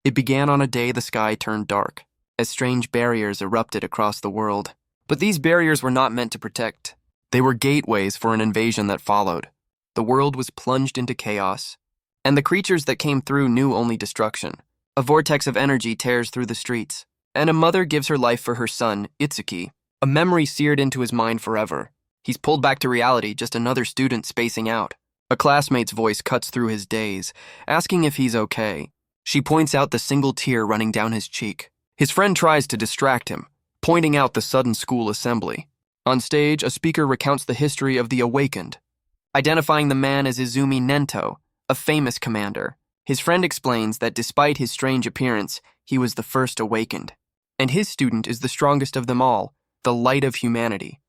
It began on a day the sky turned dark, as strange barriers erupted across the world. But these barriers were not meant to protect. They were gateways for an invasion that followed. The world was plunged into chaos, and the creatures that came through knew only destruction. A vortex of energy tears through the streets, and a mother gives her life for her son, Itsuki, a memory seared into his mind forever. He's pulled back to reality, just another student spacing out. A classmate's voice cuts through his daze, asking if he's okay. She points out the single tear running down his cheek. His friend tries to distract him, pointing out the sudden school assembly. On stage, a speaker recounts the history of the Awakened, identifying the man as Izumi Nento, a famous commander. His friend explains that despite his strange appearance, he was the first awakened, and his student is the strongest of them all, the light of humanity.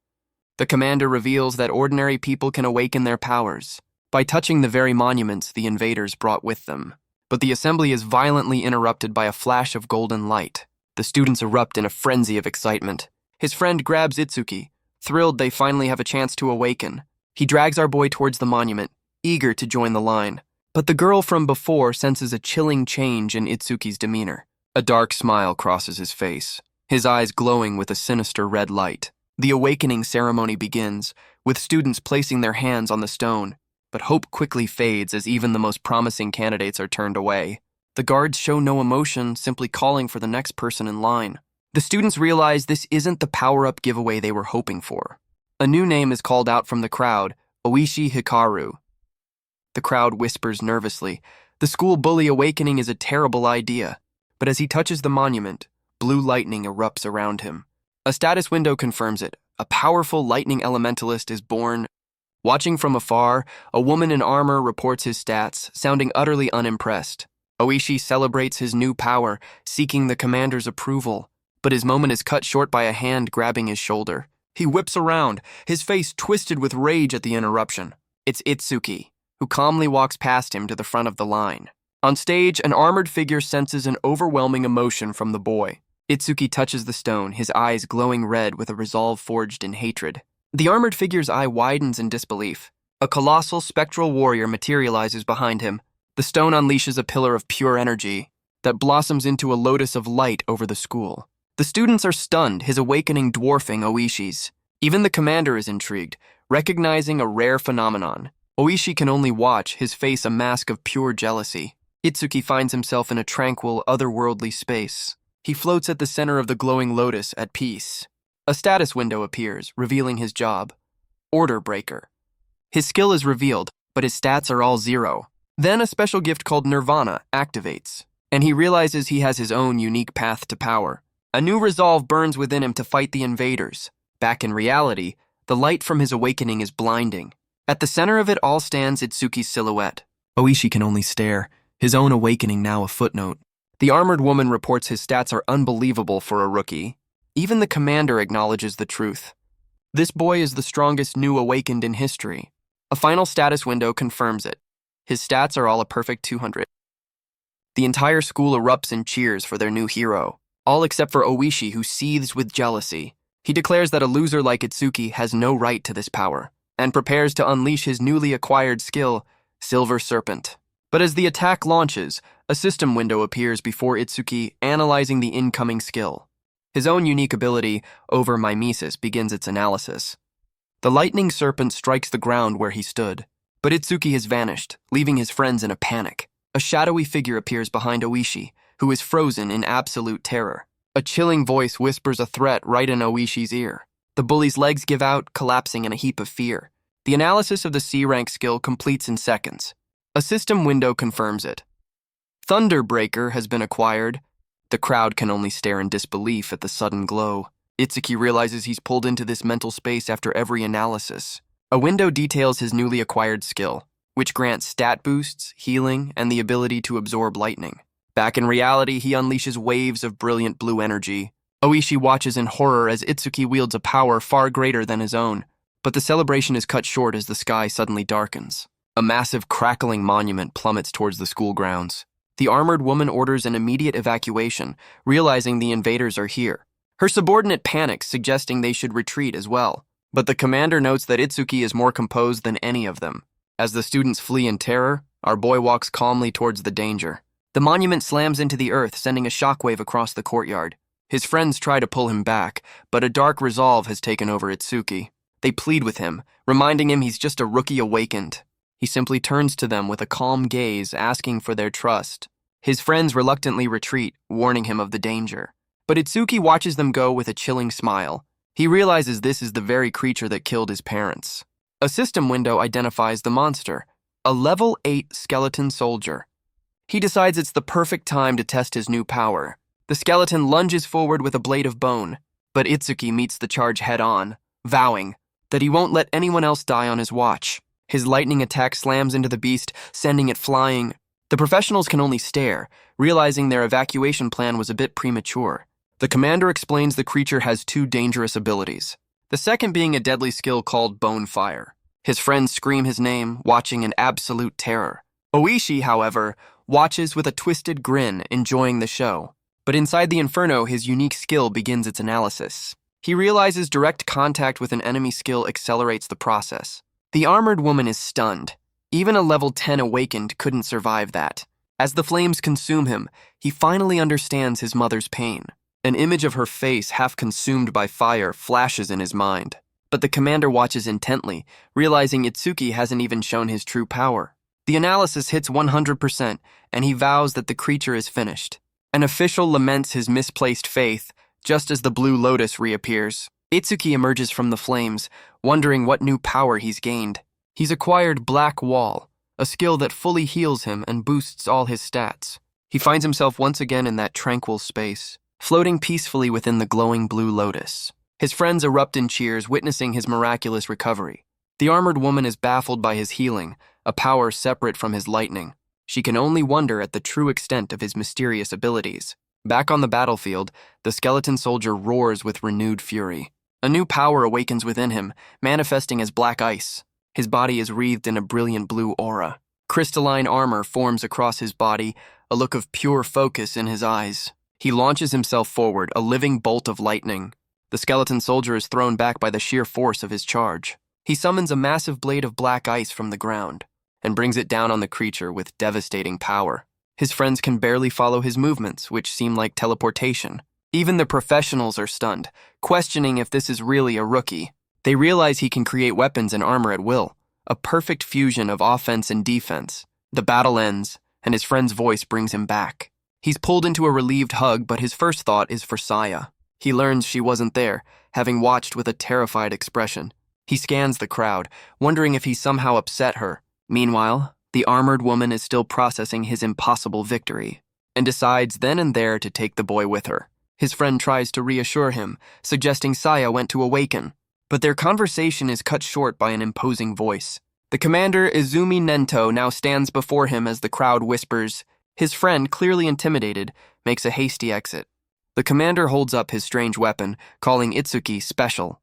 The commander reveals that ordinary people can awaken their powers by touching the very monuments the invaders brought with them. But the assembly is violently interrupted by a flash of golden light. The students erupt in a frenzy of excitement. His friend grabs Itsuki, thrilled they finally have a chance to awaken. He drags our boy towards the monument, eager to join the line. But the girl from before senses a chilling change in Itsuki's demeanor. A dark smile crosses his face, his eyes glowing with a sinister red light. The awakening ceremony begins, with students placing their hands on the stone. But hope quickly fades as even the most promising candidates are turned away. The guards show no emotion, simply calling for the next person in line. The students realize this isn't the power-up giveaway they were hoping for. A new name is called out from the crowd, Oishi Hikaru. The crowd whispers nervously, the school bully awakening is a terrible idea. But as he touches the monument, blue lightning erupts around him. A status window confirms it. A powerful lightning elementalist is born. Watching from afar, a woman in armor reports his stats, sounding utterly unimpressed. Oishi celebrates his new power, seeking the commander's approval, but his moment is cut short by a hand grabbing his shoulder. He whips around, his face twisted with rage at the interruption. It's Itsuki, who calmly walks past him to the front of the line. On stage, an armored figure senses an overwhelming emotion from the boy. Itsuki touches the stone, his eyes glowing red with a resolve forged in hatred. The armored figure's eye widens in disbelief. A colossal spectral warrior materializes behind him. The stone unleashes a pillar of pure energy that blossoms into a lotus of light over the school. The students are stunned, his awakening dwarfing Oishi's. Even the commander is intrigued, recognizing a rare phenomenon. Oishi can only watch, his face a mask of pure jealousy. Itsuki finds himself in a tranquil, otherworldly space. He floats at the center of the glowing lotus at peace. A status window appears, revealing his job. Order Breaker. His skill is revealed, but his stats are all 0. Then a special gift called Nirvana activates, and he realizes he has his own unique path to power. A new resolve burns within him to fight the invaders. Back in reality, the light from his awakening is blinding. At the center of it all stands Itsuki's silhouette. Oishi can only stare, his own awakening now a footnote. The armored woman reports his stats are unbelievable for a rookie. Even the commander acknowledges the truth. This boy is the strongest new awakened in history. A final status window confirms it. His stats are all a perfect 200. The entire school erupts in cheers for their new hero, all except for Oishi, who seethes with jealousy. He declares that a loser like Itsuki has no right to this power, and prepares to unleash his newly acquired skill, Silver Serpent. But as the attack launches, a system window appears before Itsuki, analyzing the incoming skill. His own unique ability, over mimesis, begins its analysis. The lightning serpent strikes the ground where he stood, but Itsuki has vanished, leaving his friends in a panic. A shadowy figure appears behind Oishi, who is frozen in absolute terror. A chilling voice whispers a threat right in Oishi's ear. The bully's legs give out, collapsing in a heap of fear. The analysis of the C-rank skill completes in seconds. A system window confirms it. Thunderbreaker has been acquired. The crowd can only stare in disbelief at the sudden glow. Itsuki realizes he's pulled into this mental space after every analysis. A window details his newly acquired skill, which grants stat boosts, healing, and the ability to absorb lightning. Back in reality, he unleashes waves of brilliant blue energy. Oishi watches in horror as Itsuki wields a power far greater than his own, but the celebration is cut short as the sky suddenly darkens. A massive crackling monument plummets towards the school grounds. The armored woman orders an immediate evacuation, realizing the invaders are here. Her subordinate panics, suggesting they should retreat as well. But the commander notes that Itsuki is more composed than any of them. As the students flee in terror, our boy walks calmly towards the danger. The monument slams into the earth, sending a shockwave across the courtyard. His friends try to pull him back, but a dark resolve has taken over Itsuki. They plead with him, reminding him he's just a rookie awakened. He simply turns to them with a calm gaze, asking for their trust. His friends reluctantly retreat, warning him of the danger. But Itsuki watches them go with a chilling smile. He realizes this is the very creature that killed his parents. A system window identifies the monster, a level 8 skeleton soldier. He decides it's the perfect time to test his new power. The skeleton lunges forward with a blade of bone, but Itsuki meets the charge head-on, vowing that he won't let anyone else die on his watch. His lightning attack slams into the beast, sending it flying. The professionals can only stare, realizing their evacuation plan was a bit premature. The commander explains the creature has 2 dangerous abilities, the second being a deadly skill called Bone Fire. His friends scream his name, watching in absolute terror. Oishi, however, watches with a twisted grin, enjoying the show. But inside the inferno, his unique skill begins its analysis. He realizes direct contact with an enemy skill accelerates the process. The armored woman is stunned. Even a level 10 awakened couldn't survive that. As the flames consume him, he finally understands his mother's pain. An image of her face, half consumed by fire, flashes in his mind. But the commander watches intently, realizing Itsuki hasn't even shown his true power. The analysis hits 100%, and he vows that the creature is finished. An official laments his misplaced faith, just as the blue lotus reappears. Itsuki emerges from the flames, wondering what new power he's gained. He's acquired Black Wall, a skill that fully heals him and boosts all his stats. He finds himself once again in that tranquil space, floating peacefully within the glowing blue lotus. His friends erupt in cheers, witnessing his miraculous recovery. The armored woman is baffled by his healing, a power separate from his lightning. She can only wonder at the true extent of his mysterious abilities. Back on the battlefield, the skeleton soldier roars with renewed fury. A new power awakens within him, manifesting as black ice. His body is wreathed in a brilliant blue aura. Crystalline armor forms across his body, a look of pure focus in his eyes. He launches himself forward, a living bolt of lightning. The skeleton soldier is thrown back by the sheer force of his charge. He summons a massive blade of black ice from the ground and brings it down on the creature with devastating power. His friends can barely follow his movements, which seem like teleportation. Even the professionals are stunned, questioning if this is really a rookie. They realize he can create weapons and armor at will, a perfect fusion of offense and defense. The battle ends, and his friend's voice brings him back. He's pulled into a relieved hug, but his first thought is for Saya. He learns she wasn't there, having watched with a terrified expression. He scans the crowd, wondering if he somehow upset her. Meanwhile, the armored woman is still processing his impossible victory, and decides then and there to take the boy with her. His friend tries to reassure him, suggesting Saya went to awaken, but their conversation is cut short by an imposing voice. The commander, Izumi Nento, now stands before him as the crowd whispers. His friend, clearly intimidated, makes a hasty exit. The commander holds up his strange weapon, calling Itsuki special.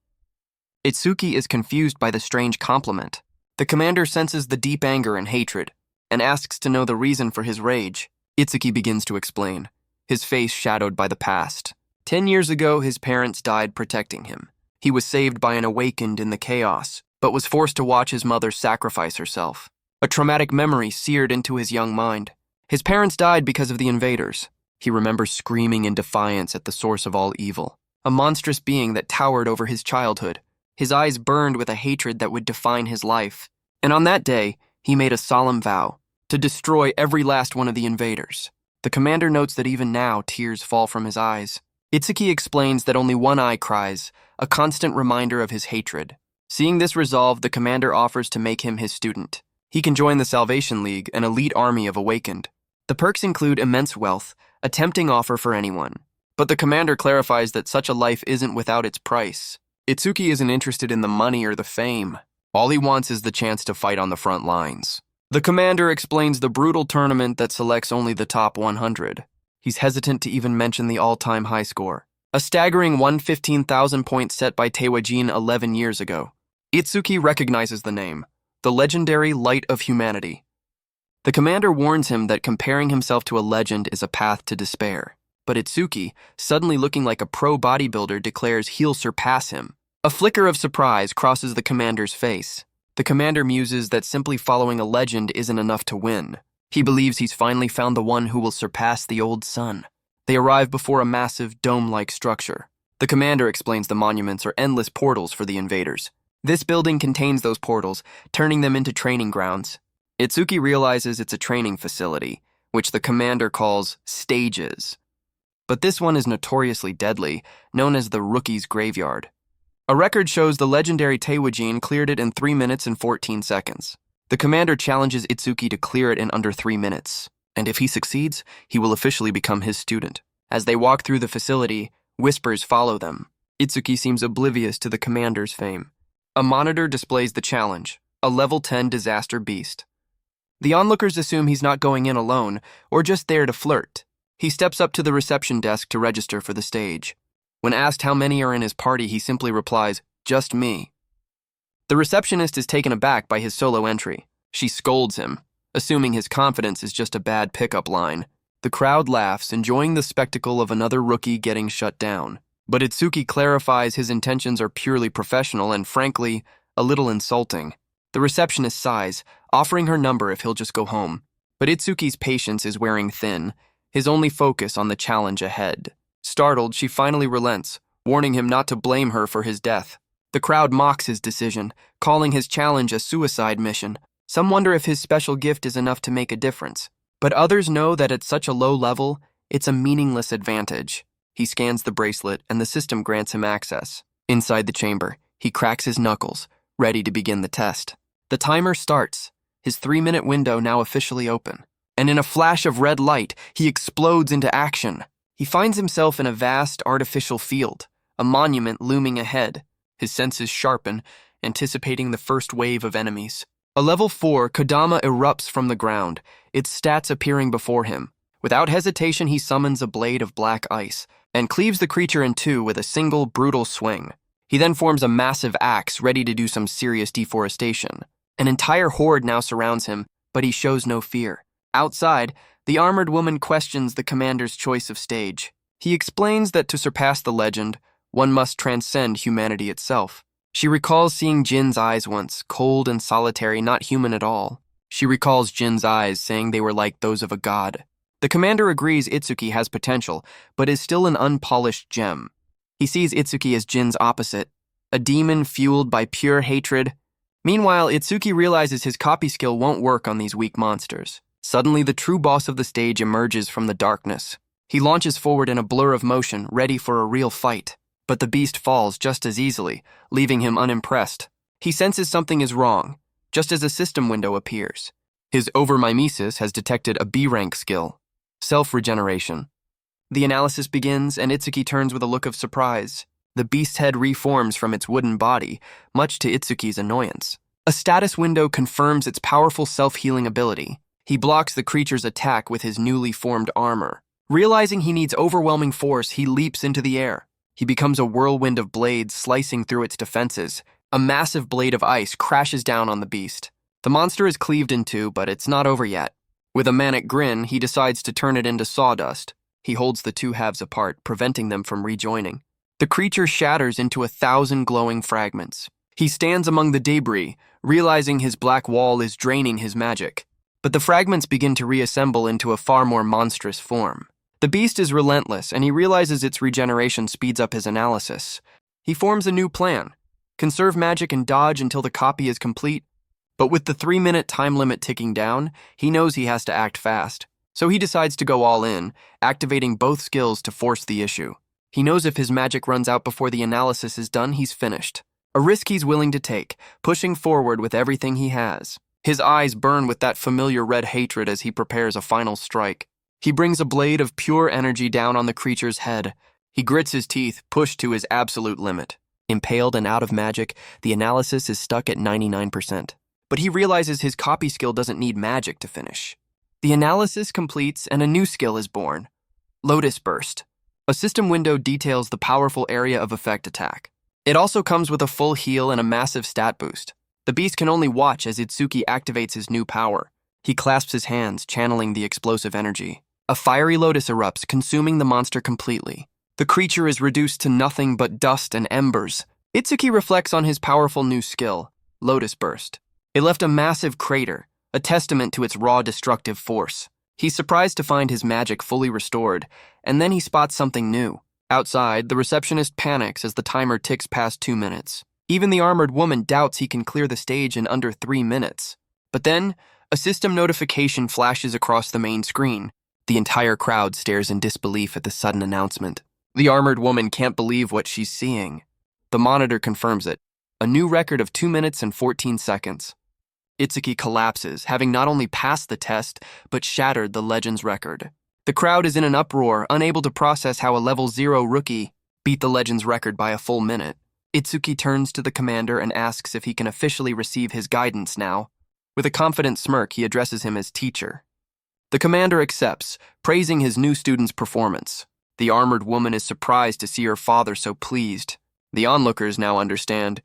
Itsuki is confused by the strange compliment. The commander senses the deep anger and hatred, and asks to know the reason for his rage. Itsuki begins to explain, his face shadowed by the past. 10 years ago, his parents died protecting him. He was saved by an awakened in the chaos, but was forced to watch his mother sacrifice herself. A traumatic memory seared into his young mind. His parents died because of the invaders. He remembers screaming in defiance at the source of all evil, a monstrous being that towered over his childhood. His eyes burned with a hatred that would define his life. And on that day, he made a solemn vow to destroy every last one of the invaders. The commander notes that even now, tears fall from his eyes. Itsuki explains that only one eye cries, a constant reminder of his hatred. Seeing this resolve, the commander offers to make him his student. He can join the Salvation League, an elite army of awakened. The perks include immense wealth, a tempting offer for anyone. But the commander clarifies that such a life isn't without its price. Itsuki isn't interested in the money or the fame. All he wants is the chance to fight on the front lines. The commander explains the brutal tournament that selects only the top 100. He's hesitant to even mention the all-time high score, a staggering 115,000 points set by Tewajin 11 years ago. Itsuki recognizes the name, the legendary Light of Humanity. The commander warns him that comparing himself to a legend is a path to despair. But Itsuki, suddenly looking like a pro bodybuilder, declares he'll surpass him. A flicker of surprise crosses the commander's face. The commander muses that simply following a legend isn't enough to win. He believes he's finally found the one who will surpass the old sun. They arrive before a massive, dome-like structure. The commander explains the monuments are endless portals for the invaders. This building contains those portals, turning them into training grounds. Itsuki realizes it's a training facility, which the commander calls stages. But this one is notoriously deadly, known as the Rookie's Graveyard. A record shows the legendary Taewajin cleared it in 3 minutes and 14 seconds. The commander challenges Itsuki to clear it in under 3 minutes, and if he succeeds, he will officially become his student. As they walk through the facility, whispers follow them. Itsuki seems oblivious to the commander's fame. A monitor displays the challenge, a level 10 disaster beast. The onlookers assume he's not going in alone, or just there to flirt. He steps up to the reception desk to register for the stage. When asked how many are in his party, he simply replies, "Just me." The receptionist is taken aback by his solo entry. She scolds him, assuming his confidence is just a bad pickup line. The crowd laughs, enjoying the spectacle of another rookie getting shut down. But Itsuki clarifies his intentions are purely professional and, frankly, a little insulting. The receptionist sighs, offering her number if he'll just go home. But Itsuki's patience is wearing thin, his only focus on the challenge ahead. Startled, she finally relents, warning him not to blame her for his death. The crowd mocks his decision, calling his challenge a suicide mission. Some wonder if his special gift is enough to make a difference. But others know that at such a low level, it's a meaningless advantage. He scans the bracelet, and the system grants him access. Inside the chamber, he cracks his knuckles, ready to begin the test. The timer starts, his 3-minute window now officially open. And in a flash of red light, he explodes into action. He finds himself in a vast artificial field, a monument looming ahead. His senses sharpen, anticipating the first wave of enemies. A level 4 Kodama erupts from the ground, its stats appearing before him. Without hesitation, he summons a blade of black ice and cleaves the creature in two with a single brutal swing. He then forms a massive axe ready to do some serious deforestation. An entire horde now surrounds him, but he shows no fear. Outside, the armored woman questions the commander's choice of stage. He explains that to surpass the legend, one must transcend humanity itself. She recalls seeing Jin's eyes once, cold and solitary, not human at all. She recalls Jin's eyes, saying they were like those of a god. The commander agrees Itsuki has potential, but is still an unpolished gem. He sees Itsuki as Jin's opposite, a demon fueled by pure hatred. Meanwhile, Itsuki realizes his copy skill won't work on these weak monsters. Suddenly, the true boss of the stage emerges from the darkness. He launches forward in a blur of motion, ready for a real fight. But the beast falls just as easily, leaving him unimpressed. He senses something is wrong, just as a system window appears. His overmimesis has detected a B-rank skill, self-regeneration. The analysis begins, and Itsuki turns with a look of surprise. The beast's head reforms from its wooden body, much to Itsuki's annoyance. A status window confirms its powerful self-healing ability. He blocks the creature's attack with his newly formed armor. Realizing he needs overwhelming force, he leaps into the air. He becomes a whirlwind of blades slicing through its defenses. A massive blade of ice crashes down on the beast. The monster is cleaved in two, but it's not over yet. With a manic grin, he decides to turn it into sawdust. He holds the two halves apart, preventing them from rejoining. The creature shatters into 1,000 glowing fragments. He stands among the debris, realizing his black wall is draining his magic. But the fragments begin to reassemble into a far more monstrous form. The beast is relentless, and he realizes its regeneration speeds up his analysis. He forms a new plan: conserve magic and dodge until the copy is complete. But with the 3-minute time limit ticking down, he knows he has to act fast. So he decides to go all in, activating both skills to force the issue. He knows if his magic runs out before the analysis is done, he's finished. A risk he's willing to take, pushing forward with everything he has. His eyes burn with that familiar red hatred as he prepares a final strike. He brings a blade of pure energy down on the creature's head. He grits his teeth, pushed to his absolute limit. Impaled and out of magic, the analysis is stuck at 99%. But he realizes his copy skill doesn't need magic to finish. The analysis completes and a new skill is born: Lotus Burst. A system window details the powerful area of effect attack. It also comes with a full heal and a massive stat boost. The beast can only watch as Itsuki activates his new power. He clasps his hands, channeling the explosive energy. A fiery lotus erupts, consuming the monster completely. The creature is reduced to nothing but dust and embers. Itsuki reflects on his powerful new skill, Lotus Burst. It left a massive crater, a testament to its raw destructive force. He's surprised to find his magic fully restored, and then he spots something new. Outside, the receptionist panics as the timer ticks past 2 minutes. Even the armored woman doubts he can clear the stage in under 3 minutes. But then, a system notification flashes across the main screen. The entire crowd stares in disbelief at the sudden announcement. The armored woman can't believe what she's seeing. The monitor confirms it. A new record of 2 minutes and 14 seconds. Itsuki collapses, having not only passed the test, but shattered the Legends record. The crowd is in an uproar, unable to process how a level 0 rookie beat the Legends record by a full minute. Itsuki turns to the commander and asks if he can officially receive his guidance now. With a confident smirk, he addresses him as teacher. The commander accepts, praising his new student's performance. The armored woman is surprised to see her father so pleased. The onlookers now understand.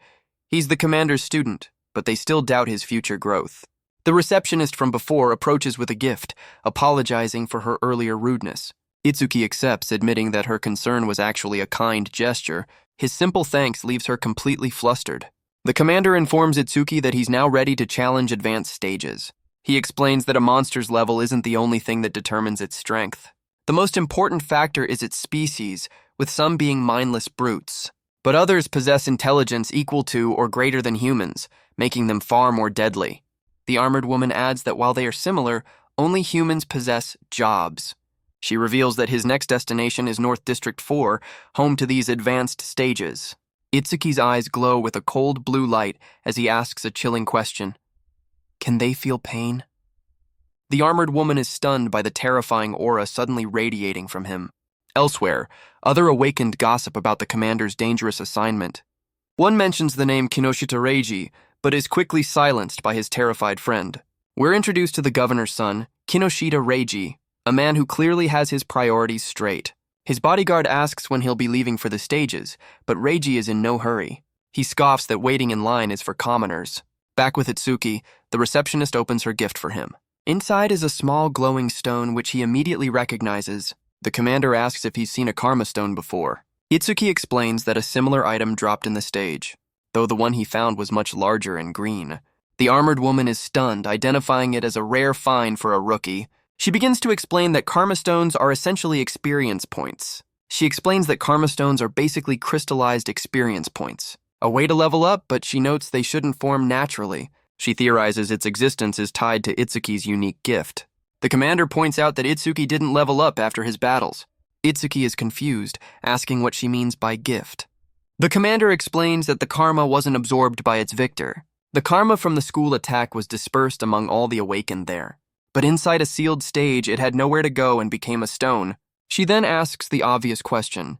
He's the commander's student, but they still doubt his future growth. The receptionist from before approaches with a gift, apologizing for her earlier rudeness. Itsuki accepts, admitting that her concern was actually a kind gesture. His simple thanks leaves her completely flustered. The commander informs Itsuki that he's now ready to challenge advanced stages. He explains that a monster's level isn't the only thing that determines its strength. The most important factor is its species, with some being mindless brutes. But others possess intelligence equal to or greater than humans, making them far more deadly. The armored woman adds that while they are similar, only humans possess jobs. She reveals that his next destination is North District 4, home to these advanced stages. Itsuki's eyes glow with a cold blue light as he asks a chilling question. Can they feel pain? The armored woman is stunned by the terrifying aura suddenly radiating from him. Elsewhere, other awakened gossip about the commander's dangerous assignment. One mentions the name Kinoshita Reiji, but is quickly silenced by his terrified friend. We're introduced to the governor's son, Kinoshita Reiji, a man who clearly has his priorities straight. His bodyguard asks when he'll be leaving for the stages, but Reiji is in no hurry. He scoffs that waiting in line is for commoners. Back with Itsuki, the receptionist opens her gift for him. Inside is a small glowing stone which he immediately recognizes. The commander asks if he's seen a karma stone before. Itsuki explains that a similar item dropped in the stage, though the one he found was much larger and green. The armored woman is stunned, identifying it as a rare find for a rookie. She begins to explain that karma stones are essentially experience points. She explains that karma stones are basically crystallized experience points. A way to level up, but she notes they shouldn't form naturally. She theorizes its existence is tied to Itsuki's unique gift. The commander points out that Itsuki didn't level up after his battles. Itsuki is confused, asking what she means by gift. The commander explains that the karma wasn't absorbed by its victor. The karma from the school attack was dispersed among all the awakened there. But inside a sealed stage, it had nowhere to go and became a stone. She then asks the obvious question.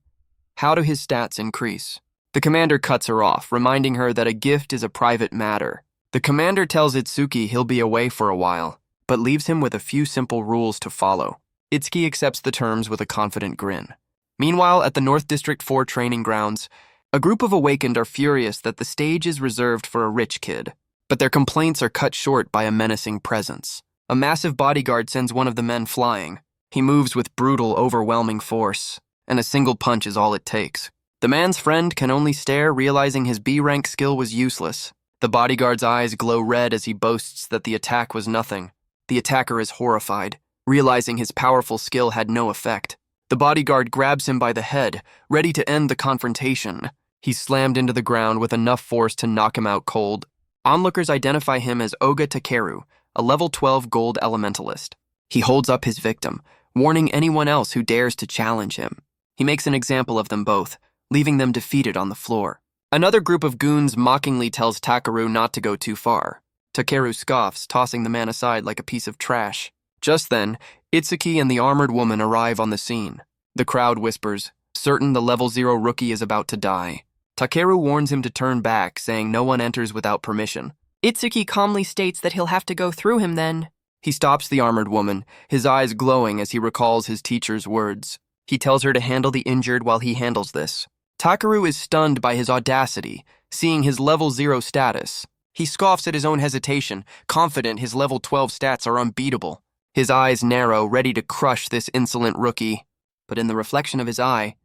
How do his stats increase? The commander cuts her off, reminding her that a gift is a private matter. The commander tells Itsuki he'll be away for a while, but leaves him with a few simple rules to follow. Itsuki accepts the terms with a confident grin. Meanwhile, at the North District 4 training grounds, a group of awakened are furious that the stage is reserved for a rich kid, but their complaints are cut short by a menacing presence. A massive bodyguard sends one of the men flying. He moves with brutal, overwhelming force, and a single punch is all it takes. The man's friend can only stare, realizing his B-rank skill was useless. The bodyguard's eyes glow red as he boasts that the attack was nothing. The attacker is horrified, realizing his powerful skill had no effect. The bodyguard grabs him by the head, ready to end the confrontation. He's slammed into the ground with enough force to knock him out cold. Onlookers identify him as Oga Takeru, a level 12 gold elementalist. He holds up his victim, warning anyone else who dares to challenge him. He makes an example of them both, leaving them defeated on the floor. Another group of goons mockingly tells Takeru not to go too far. Takeru scoffs, tossing the man aside like a piece of trash. Just then, Itsuki and the armored woman arrive on the scene. The crowd whispers, certain the level 0 rookie is about to die. Takeru warns him to turn back, saying no one enters without permission. Itsuki calmly states that he'll have to go through him then. He stops the armored woman, his eyes glowing as he recalls his teacher's words. He tells her to handle the injured while he handles this. Takeru is stunned by his audacity, seeing his level 0 status. He scoffs at his own hesitation, confident his level 12 stats are unbeatable. His eyes narrow, ready to crush this insolent rookie. But in the reflection of his eye,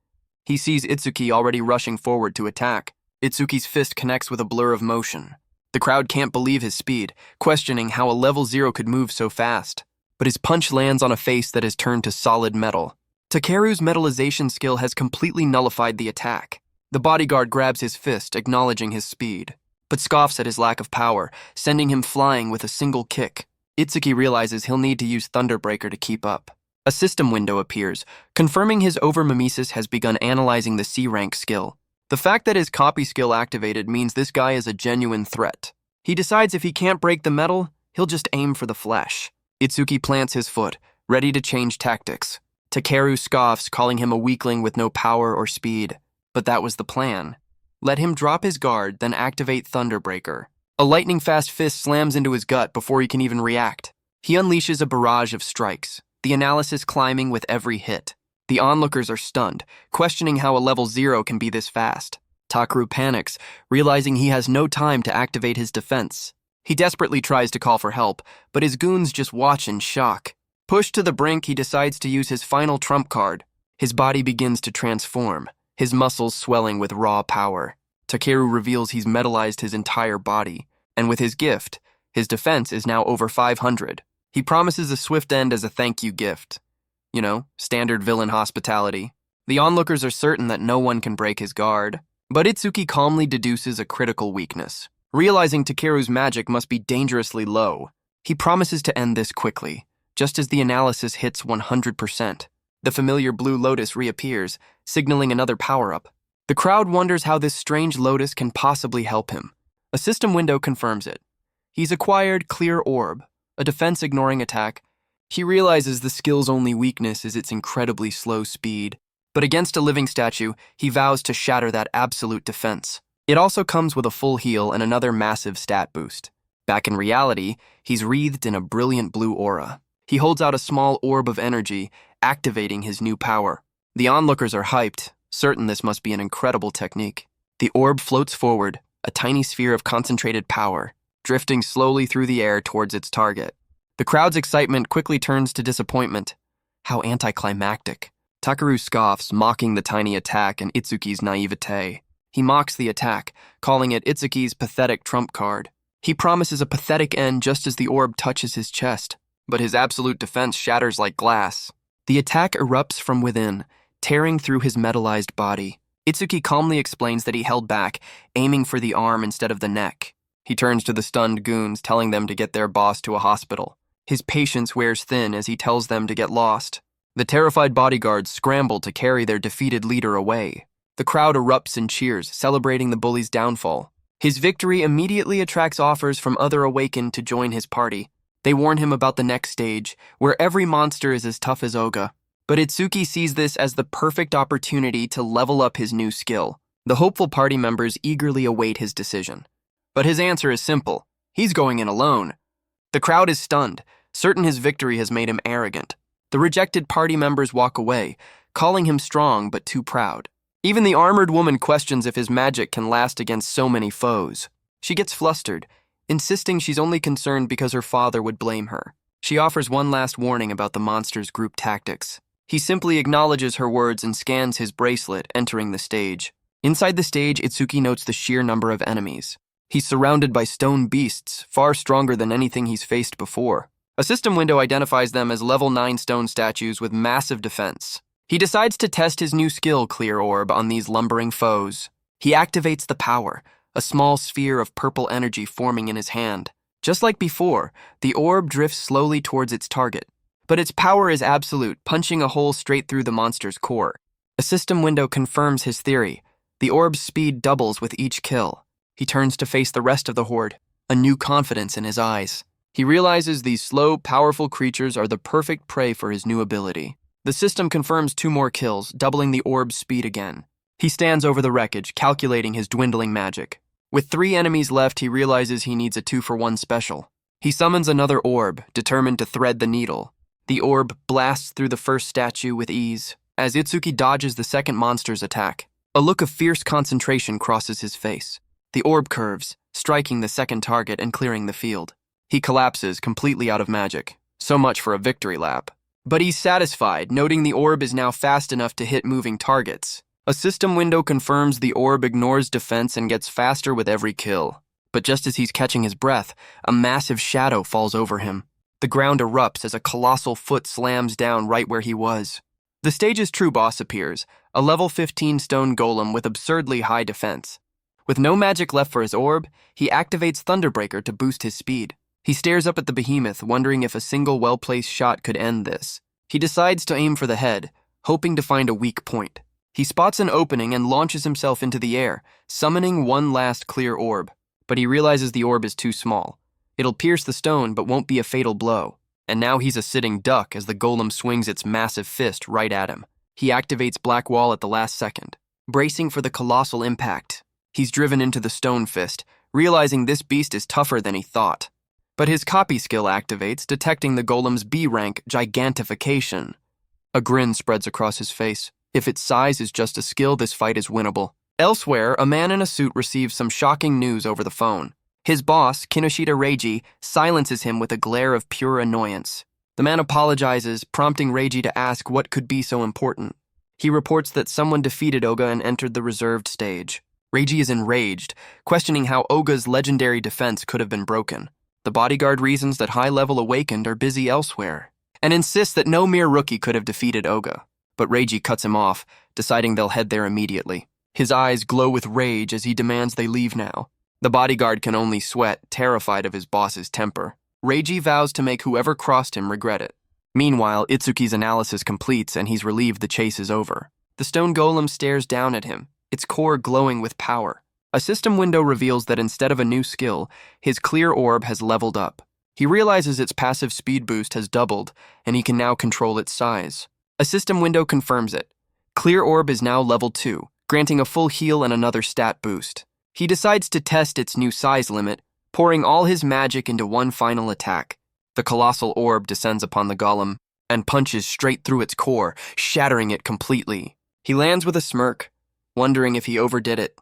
he sees Itsuki already rushing forward to attack. Itsuki's fist connects with a blur of motion. The crowd can't believe his speed, questioning how a level 0 could move so fast. But his punch lands on a face that has turned to solid metal. Takeru's metallization skill has completely nullified the attack. The bodyguard grabs his fist, acknowledging his speed, but scoffs at his lack of power, sending him flying with a single kick. Itsuki realizes he'll need to use Thunderbreaker to keep up. A system window appears, confirming his overmimesis has begun analyzing the C-rank skill. The fact that his copy skill activated means this guy is a genuine threat. He decides if he can't break the metal, he'll just aim for the flesh. Itsuki plants his foot, ready to change tactics. Takeru scoffs, calling him a weakling with no power or speed. But that was the plan. Let him drop his guard, then activate Thunderbreaker. A lightning-fast fist slams into his gut before he can even react. He unleashes a barrage of strikes, the analysis climbing with every hit. The onlookers are stunned, questioning how a level 0 can be this fast. Takeru panics, realizing he has no time to activate his defense. He desperately tries to call for help, but his goons just watch in shock. Pushed to the brink, he decides to use his final trump card. His body begins to transform, his muscles swelling with raw power. Takeru reveals he's metallized his entire body, and with his gift, his defense is now over 500. He promises a swift end as a thank you gift. You know, standard villain hospitality. The onlookers are certain that no one can break his guard, but Itsuki calmly deduces a critical weakness. Realizing Takeru's magic must be dangerously low, he promises to end this quickly, just as the analysis hits 100%. The familiar blue lotus reappears, signaling another power-up. The crowd wonders how this strange lotus can possibly help him. A system window confirms it. He's acquired Clear Orb, a defense-ignoring attack. He realizes the skill's only weakness is its incredibly slow speed, but against a living statue, he vows to shatter that absolute defense. It also comes with a full heal and another massive stat boost. Back in reality, he's wreathed in a brilliant blue aura. He holds out a small orb of energy, activating his new power. The onlookers are hyped, certain this must be an incredible technique. The orb floats forward, a tiny sphere of concentrated power, drifting slowly through the air towards its target. The crowd's excitement quickly turns to disappointment. How anticlimactic. Takeru scoffs, mocking the tiny attack and Itsuki's naivete. He mocks the attack, calling it Itsuki's pathetic trump card. He promises a pathetic end just as the orb touches his chest, but his absolute defense shatters like glass. The attack erupts from within, tearing through his metallized body. Itsuki calmly explains that he held back, aiming for the arm instead of the neck. He turns to the stunned goons, telling them to get their boss to a hospital. His patience wears thin as he tells them to get lost. The terrified bodyguards scramble to carry their defeated leader away. The crowd erupts in cheers, celebrating the bully's downfall. His victory immediately attracts offers from other Awakened to join his party. They warn him about the next stage, where every monster is as tough as Oga. But Itsuki sees this as the perfect opportunity to level up his new skill. The hopeful party members eagerly await his decision. But his answer is simple. He's going in alone. The crowd is stunned, certain his victory has made him arrogant. The rejected party members walk away, calling him strong but too proud. Even the armored woman questions if his magic can last against so many foes. She gets flustered, insisting she's only concerned because her father would blame her. She offers one last warning about the monster's group tactics. He simply acknowledges her words and scans his bracelet, entering the stage. Inside the stage, Itsuki notes the sheer number of enemies. He's surrounded by stone beasts, far stronger than anything he's faced before. A system window identifies them as level 9 stone statues with massive defense. He decides to test his new skill, Clear Orb, on these lumbering foes. He activates the power, a small sphere of purple energy forming in his hand. Just like before, the orb drifts slowly towards its target. But its power is absolute, punching a hole straight through the monster's core. A system window confirms his theory. The orb's speed doubles with each kill. He turns to face the rest of the horde, a new confidence in his eyes. He realizes these slow, powerful creatures are the perfect prey for his new ability. The system confirms 2 more kills, doubling the orb's speed again. He stands over the wreckage, calculating his dwindling magic. With 3 enemies left, he realizes he needs a 2-for-1 special. He summons another orb, determined to thread the needle. The orb blasts through the first statue with ease, as Itsuki dodges the second monster's attack. A look of fierce concentration crosses his face. The orb curves, striking the second target and clearing the field. He collapses, completely out of magic. So much for a victory lap. But he's satisfied, noting the orb is now fast enough to hit moving targets. A system window confirms the orb ignores defense and gets faster with every kill. But just as he's catching his breath, a massive shadow falls over him. The ground erupts as a colossal foot slams down right where he was. The stage's true boss appears, a level 15 stone golem with absurdly high defense. With no magic left for his orb, he activates Thunderbreaker to boost his speed. He stares up at the behemoth, wondering if a single well-placed shot could end this. He decides to aim for the head, hoping to find a weak point. He spots an opening and launches himself into the air, summoning one last clear orb. But he realizes the orb is too small. It'll pierce the stone but won't be a fatal blow. And now he's a sitting duck as the golem swings its massive fist right at him. He activates Black Wall at the last second. Bracing for the colossal impact, he's driven into the stone fist, realizing this beast is tougher than he thought. But his copy skill activates, detecting the golem's B-rank gigantification. A grin spreads across his face. If its size is just a skill, this fight is winnable. Elsewhere, a man in a suit receives some shocking news over the phone. His boss, Kinoshita Reiji, silences him with a glare of pure annoyance. The man apologizes, prompting Reiji to ask what could be so important. He reports that someone defeated Oga and entered the reserved stage. Reiji is enraged, questioning how Oga's legendary defense could have been broken. The bodyguard reasons that high-level awakened are busy elsewhere, and insists that no mere rookie could have defeated Oga. But Reiji cuts him off, deciding they'll head there immediately. His eyes glow with rage as he demands they leave now. The bodyguard can only sweat, terrified of his boss's temper. Reiji vows to make whoever crossed him regret it. Meanwhile, Itsuki's analysis completes and he's relieved the chase is over. The stone golem stares down at him, its core glowing with power. A system window reveals that instead of a new skill, his clear orb has leveled up. He realizes its passive speed boost has doubled, and he can now control its size. A system window confirms it. Clear orb is now level 2, granting a full heal and another stat boost. He decides to test its new size limit, pouring all his magic into one final attack. The colossal orb descends upon the golem and punches straight through its core, shattering it completely. He lands with a smirk, wondering if he overdid it.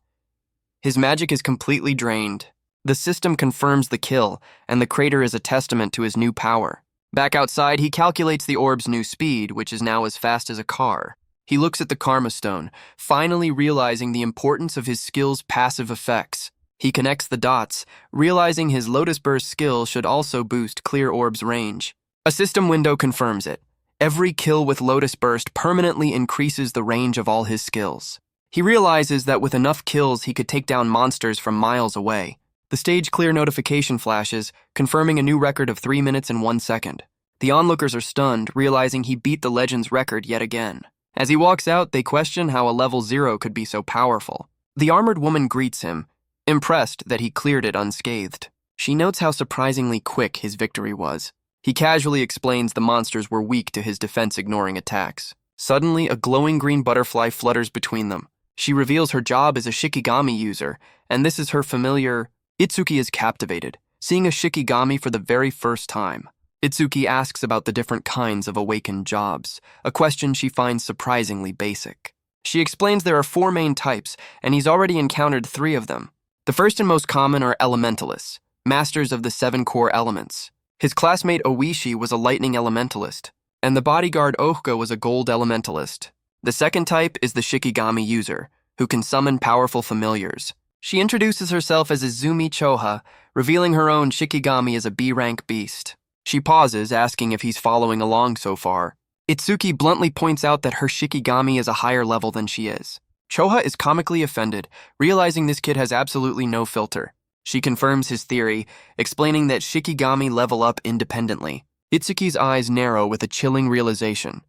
His magic is completely drained. The system confirms the kill, and the crater is a testament to his new power. Back outside, he calculates the orb's new speed, which is now as fast as a car. He looks at the Karma Stone, finally realizing the importance of his skill's passive effects. He connects the dots, realizing his Lotus Burst skill should also boost Clear Orb's range. A system window confirms it. Every kill with Lotus Burst permanently increases the range of all his skills. He realizes that with enough kills, he could take down monsters from miles away. The stage clear notification flashes, confirming a new record of 3 minutes and 1 second. The onlookers are stunned, realizing he beat the Legend's record yet again. As he walks out, they question how a level 0 could be so powerful. The armored woman greets him, impressed that he cleared it unscathed. She notes how surprisingly quick his victory was. He casually explains the monsters were weak to his defense-ignoring attacks. Suddenly, a glowing green butterfly flutters between them. She reveals her job as a Shikigami user, and this is her familiar. Itsuki is captivated, seeing a Shikigami for the very first time. Itsuki asks about the different kinds of awakened jobs, a question she finds surprisingly basic. She explains there are 4 main types, and he's already encountered 3 of them. The first and most common are elementalists, masters of the 7 core elements. His classmate Oishi was a lightning elementalist, and the bodyguard Ohga was a gold elementalist. The second type is the Shikigami user, who can summon powerful familiars. She introduces herself as Izumi Choa, revealing her own Shikigami as a B-rank beast. She pauses, asking if he's following along so far. Itsuki bluntly points out that her Shikigami is a higher level than she is. Choa is comically offended, realizing this kid has absolutely no filter. She confirms his theory, explaining that Shikigami level up independently. Itsuki's eyes narrow with a chilling realization.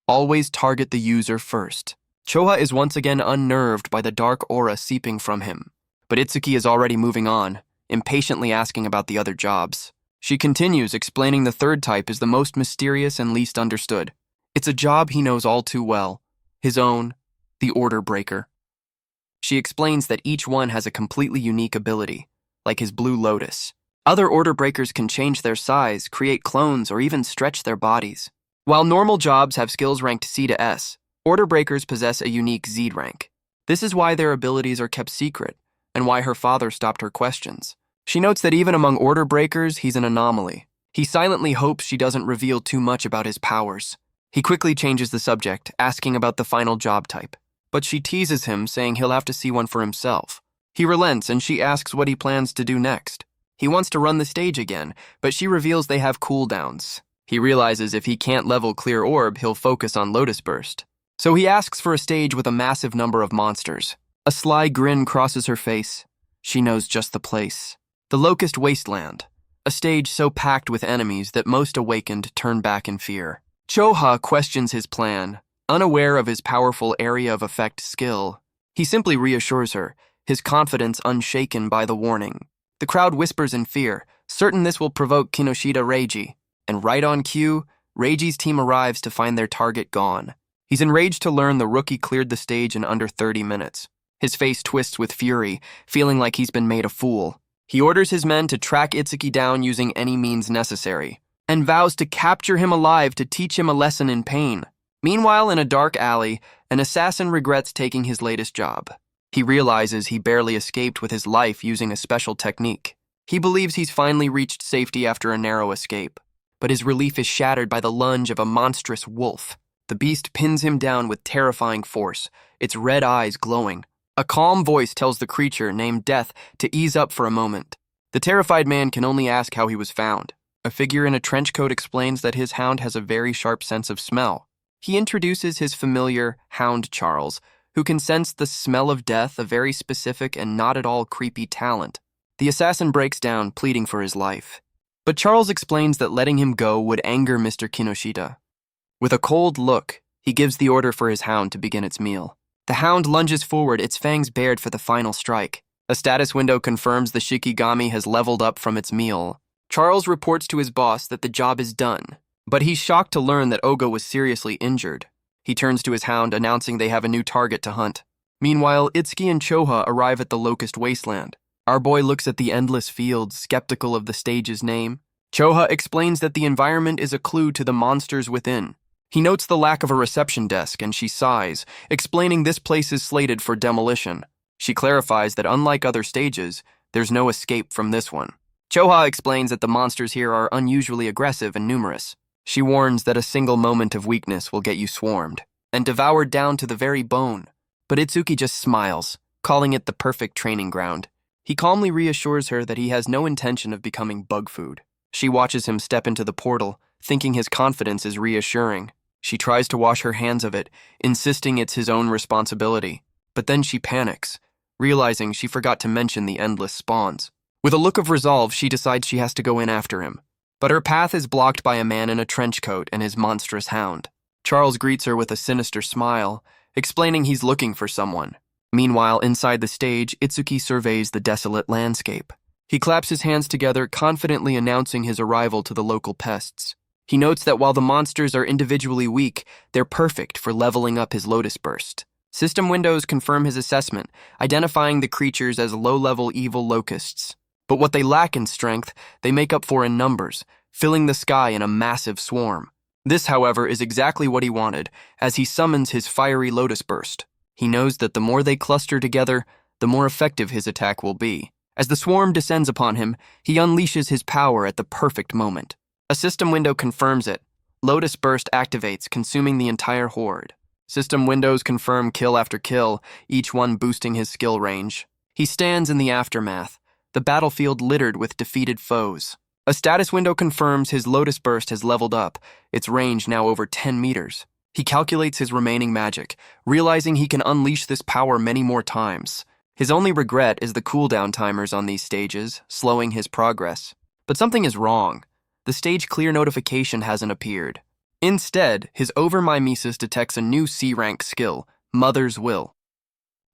Always target the user first. Choa is once again unnerved by the dark aura seeping from him. But Itsuki is already moving on, impatiently asking about the other jobs. She continues, explaining the third type is the most mysterious and least understood. It's a job he knows all too well, his own, the Order Breaker. She explains that each one has a completely unique ability, like his Blue Lotus. Other Order Breakers can change their size, create clones, or even stretch their bodies. While normal jobs have skills ranked C to S, Order Breakers possess a unique Z rank. This is why their abilities are kept secret, and why her father stopped her questions. She notes that even among Order Breakers, he's an anomaly. He silently hopes she doesn't reveal too much about his powers. He quickly changes the subject, asking about the final job type. But she teases him, saying he'll have to see one for himself. He relents and she asks what he plans to do next. He wants to run the stage again, but she reveals they have cooldowns. He realizes if he can't level Clear Orb, he'll focus on Lotus Burst. So he asks for a stage with a massive number of monsters. A sly grin crosses her face. She knows just the place. The Locust Wasteland, a stage so packed with enemies that most awakened turn back in fear. Choa questions his plan, unaware of his powerful area of effect skill. He simply reassures her, his confidence unshaken by the warning. The crowd whispers in fear, certain this will provoke Kinoshita Reiji. And right on cue, Reiji's team arrives to find their target gone. He's enraged to learn the rookie cleared the stage in under 30 minutes. His face twists with fury, feeling like he's been made a fool. He orders his men to track Itsuki down using any means necessary, and vows to capture him alive to teach him a lesson in pain. Meanwhile, in a dark alley, an assassin regrets taking his latest job. He realizes he barely escaped with his life using a special technique. He believes he's finally reached safety after a narrow escape, but his relief is shattered by the lunge of a monstrous wolf. The beast pins him down with terrifying force, its red eyes glowing. A calm voice tells the creature, named Death, to ease up for a moment. The terrified man can only ask how he was found. A figure in a trench coat explains that his hound has a very sharp sense of smell. He introduces his familiar hound Charles, who can sense the smell of death, a very specific and not at all creepy talent. The assassin breaks down, pleading for his life. But Charles explains that letting him go would anger Mr. Kinoshita. With a cold look, he gives the order for his hound to begin its meal. The hound lunges forward, its fangs bared for the final strike. A status window confirms the Shikigami has leveled up from its meal. Charles reports to his boss that the job is done, but he's shocked to learn that Ogo was seriously injured. He turns to his hound, announcing they have a new target to hunt. Meanwhile, Itsuki and Choa arrive at the Locust Wasteland. Our boy looks at the endless fields, skeptical of the stage's name. Choa explains that the environment is a clue to the monsters within. He notes the lack of a reception desk, and she sighs, explaining this place is slated for demolition. She clarifies that unlike other stages, there's no escape from this one. Choa explains that the monsters here are unusually aggressive and numerous. She warns that a single moment of weakness will get you swarmed and devoured down to the very bone. But Itsuki just smiles, calling it the perfect training ground. He calmly reassures her that he has no intention of becoming bug food. She watches him step into the portal, thinking his confidence is reassuring. She tries to wash her hands of it, insisting it's his own responsibility. But then she panics, realizing she forgot to mention the endless spawns. With a look of resolve, she decides she has to go in after him. But her path is blocked by a man in a trench coat and his monstrous hound. Charles greets her with a sinister smile, explaining he's looking for someone. Meanwhile, inside the stage, Itsuki surveys the desolate landscape. He claps his hands together, confidently announcing his arrival to the local pests. He notes that while the monsters are individually weak, they're perfect for leveling up his Lotus Burst. System windows confirm his assessment, identifying the creatures as low-level evil locusts. But what they lack in strength, they make up for in numbers, filling the sky in a massive swarm. This, however, is exactly what he wanted, as he summons his fiery Lotus Burst. He knows that the more they cluster together, the more effective his attack will be. As the swarm descends upon him, he unleashes his power at the perfect moment. A system window confirms it. Lotus Burst activates, consuming the entire horde. System windows confirm kill after kill, each one boosting his skill range. He stands in the aftermath, the battlefield littered with defeated foes. A status window confirms his Lotus Burst has leveled up, its range now over 10 meters. He calculates his remaining magic, realizing he can unleash this power many more times. His only regret is the cooldown timers on these stages, slowing his progress. But something is wrong. The stage clear notification hasn't appeared. Instead, his overmimesis detects a new C-rank skill, Mother's Will.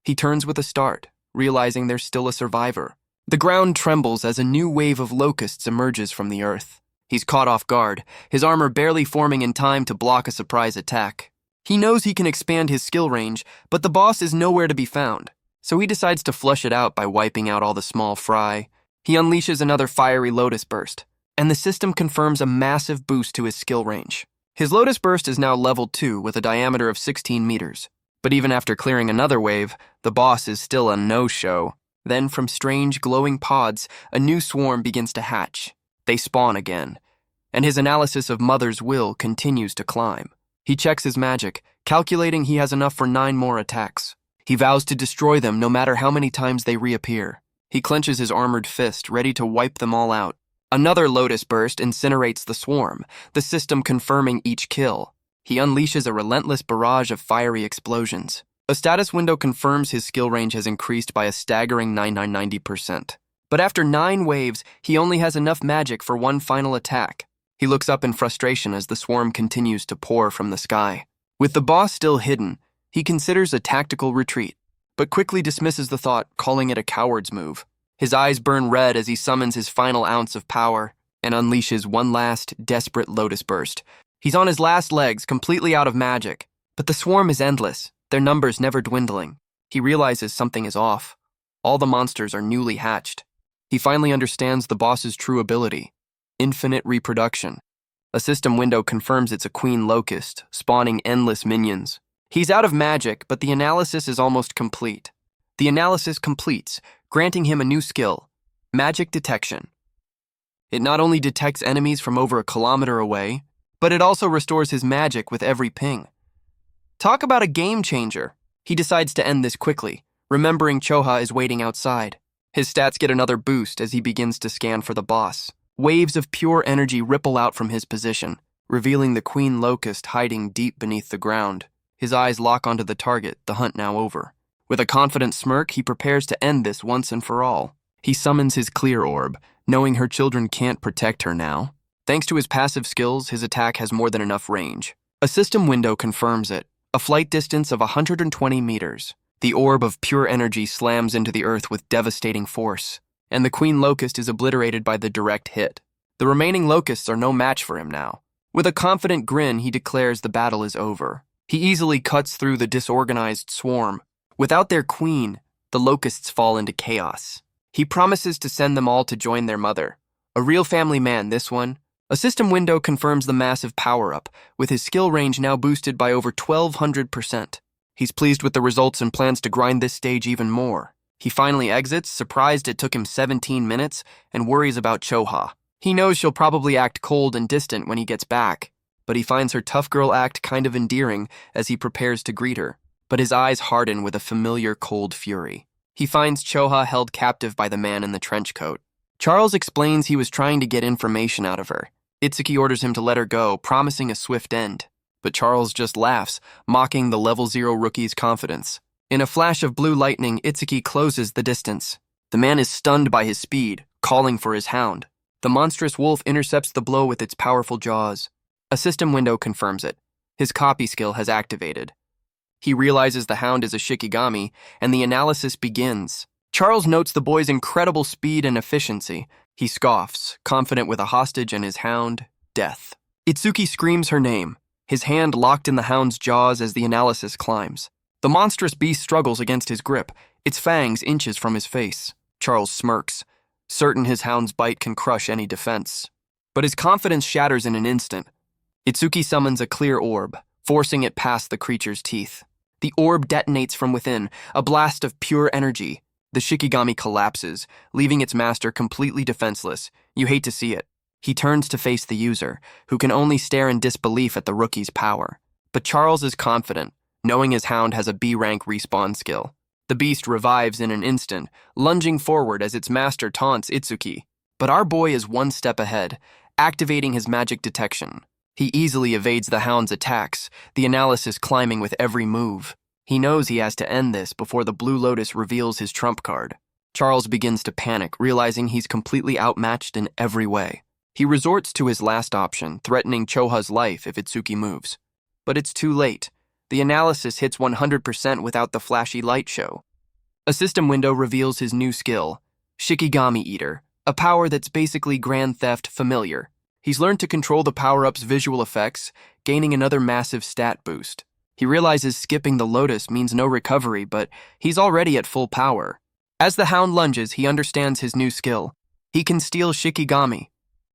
He turns with a start, realizing there's still a survivor. The ground trembles as a new wave of locusts emerges from the earth. He's caught off guard, his armor barely forming in time to block a surprise attack. He knows he can expand his skill range, but the boss is nowhere to be found. So he decides to flush it out by wiping out all the small fry. He unleashes another fiery Lotus Burst, and the system confirms a massive boost to his skill range. His Lotus Burst is now level 2 with a diameter of 16 meters. But even after clearing another wave, the boss is still a no-show. Then, from strange glowing pods, a new swarm begins to hatch. They spawn again, and his analysis of Mother's Will continues to climb. He checks his magic, calculating he has enough for 9 more attacks. He vows to destroy them no matter how many times they reappear. He clenches his armored fist, ready to wipe them all out. Another lotus burst incinerates the swarm, the system confirming each kill. He unleashes a relentless barrage of fiery explosions. A status window confirms his skill range has increased by a staggering 9990%. But after 9 waves, he only has enough magic for one final attack. He looks up in frustration as the swarm continues to pour from the sky. With the boss still hidden, he considers a tactical retreat, but quickly dismisses the thought, calling it a coward's move. His eyes burn red as he summons his final ounce of power and unleashes one last, desperate lotus burst. He's on his last legs, completely out of magic, but the swarm is endless, their numbers never dwindling. He realizes something is off. All the monsters are newly hatched. He finally understands the boss's true ability: infinite reproduction. A system window confirms it's a queen locust, spawning endless minions. He's out of magic, but the analysis is almost complete. The analysis completes, granting him a new skill: magic detection. It not only detects enemies from over a kilometer away, but it also restores his magic with every ping. Talk about a game changer. He decides to end this quickly, remembering Choa is waiting outside. His stats get another boost as he begins to scan for the boss. Waves of pure energy ripple out from his position, revealing the queen locust hiding deep beneath the ground. His eyes lock onto the target, the hunt now over. With a confident smirk, he prepares to end this once and for all. He summons his clear orb, knowing her children can't protect her now. Thanks to his passive skills, his attack has more than enough range. A system window confirms it, a flight distance of 120 meters. The orb of pure energy slams into the earth with devastating force, and the queen locust is obliterated by the direct hit. The remaining locusts are no match for him now. With a confident grin, he declares the battle is over. He easily cuts through the disorganized swarm. Without their queen, the locusts fall into chaos. He promises to send them all to join their mother. A real family man, this one. A system window confirms the massive power-up, with his skill range now boosted by over 1200%. He's pleased with the results and plans to grind this stage even more. He finally exits, surprised it took him 17 minutes, and worries about Choa. He knows she'll probably act cold and distant when he gets back, but he finds her tough girl act kind of endearing as he prepares to greet her. But his eyes harden with a familiar cold fury. He finds Choa held captive by the man in the trench coat. Charles explains he was trying to get information out of her. Itsuki orders him to let her go, promising a swift end. But Charles just laughs, mocking the level 0 rookie's confidence. In a flash of blue lightning, Itsuki closes the distance. The man is stunned by his speed, calling for his hound. The monstrous wolf intercepts the blow with its powerful jaws. A system window confirms it. His copy skill has activated. He realizes the hound is a Shikigami, and the analysis begins. Charles notes the boy's incredible speed and efficiency. He scoffs, confident with a hostage and his hound, Death. Itsuki screams her name, his hand locked in the hound's jaws as the analysis climbs. The monstrous beast struggles against his grip, its fangs inches from his face. Charles smirks, certain his hound's bite can crush any defense. But his confidence shatters in an instant. Itsuki summons a clear orb, forcing it past the creature's teeth. The orb detonates from within, a blast of pure energy. The Shikigami collapses, leaving its master completely defenseless. You hate to see it. He turns to face the user, who can only stare in disbelief at the rookie's power. But Charles is confident, knowing his hound has a B-rank respawn skill. The beast revives in an instant, lunging forward as its master taunts Itsuki. But our boy is one step ahead, activating his magic detection. He easily evades the hound's attacks, the analysis climbing with every move. He knows he has to end this before the Blue Lotus reveals his trump card. Charles begins to panic, realizing he's completely outmatched in every way. He resorts to his last option, threatening Choa's life if Itsuki moves. But it's too late. The analysis hits 100% without the flashy light show. A system window reveals his new skill, Shikigami Eater, a power that's basically Grand Theft familiar. He's learned to control the power-up's visual effects, gaining another massive stat boost. He realizes skipping the Lotus means no recovery, but he's already at full power. As the hound lunges, he understands his new skill. He can steal Shikigami.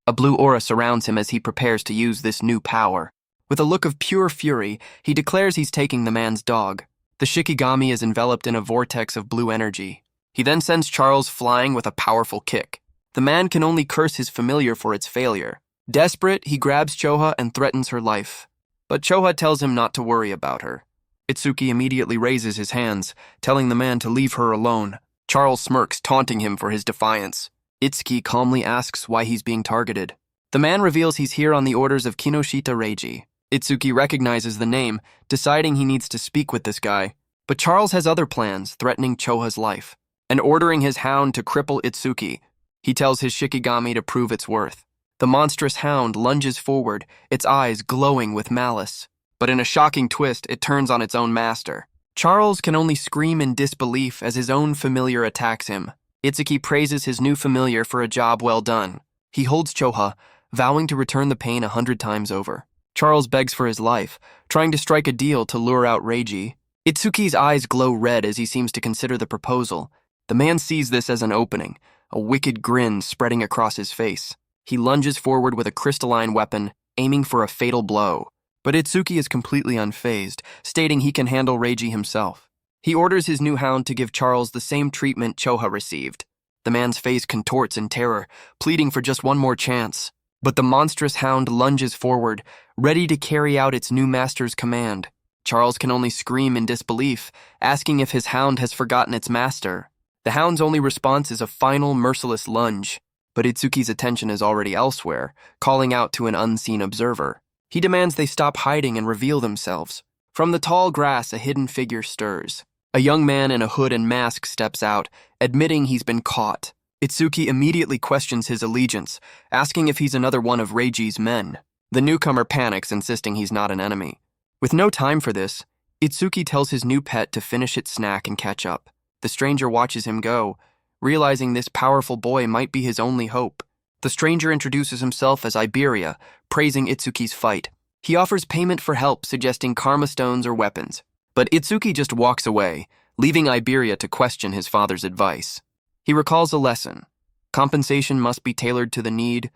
A blue aura surrounds him as he prepares to use this new power. With a look of pure fury, he declares he's taking the man's dog. The Shikigami is enveloped in a vortex of blue energy. He then sends Charles flying with a powerful kick. The man can only curse his familiar for its failure. Desperate, he grabs Choa and threatens her life. But Choa tells him not to worry about her. Itsuki immediately raises his hands, telling the man to leave her alone. Charles smirks, taunting him for his defiance. Itsuki calmly asks why he's being targeted. The man reveals he's here on the orders of Kinoshita Reiji. Itsuki recognizes the name, deciding he needs to speak with this guy. But Charles has other plans, threatening Choa's life, and ordering his hound to cripple Itsuki. He tells his Shikigami to prove its worth. The monstrous hound lunges forward, its eyes glowing with malice. But in a shocking twist, it turns on its own master. Charles can only scream in disbelief as his own familiar attacks him. Itsuki praises his new familiar for a job well done. He holds Choa, vowing to return the pain 100 times over. Charles begs for his life, trying to strike a deal to lure out Reiji. Itsuki's eyes glow red as he seems to consider the proposal. The man sees this as an opening, a wicked grin spreading across his face. He lunges forward with a crystalline weapon, aiming for a fatal blow. But Itsuki is completely unfazed, stating he can handle Reiji himself. He orders his new hound to give Charles the same treatment Choa received. The man's face contorts in terror, pleading for just one more chance. But the monstrous hound lunges forward, ready to carry out its new master's command. Charles can only scream in disbelief, asking if his hound has forgotten its master. The hound's only response is a final, merciless lunge. But Itsuki's attention is already elsewhere, calling out to an unseen observer. He demands they stop hiding and reveal themselves. From the tall grass, a hidden figure stirs. A young man in a hood and mask steps out, admitting he's been caught. Itsuki immediately questions his allegiance, asking if he's another one of Reiji's men. The newcomer panics, insisting he's not an enemy. With no time for this, Itsuki tells his new pet to finish its snack and catch up. The stranger watches him go, realizing this powerful boy might be his only hope. The stranger introduces himself as Iberia, praising Itsuki's fight. He offers payment for help, suggesting karma stones or weapons. But Itsuki just walks away, leaving Iberia to question his father's advice. He recalls a lesson. Compensation must be tailored to the need.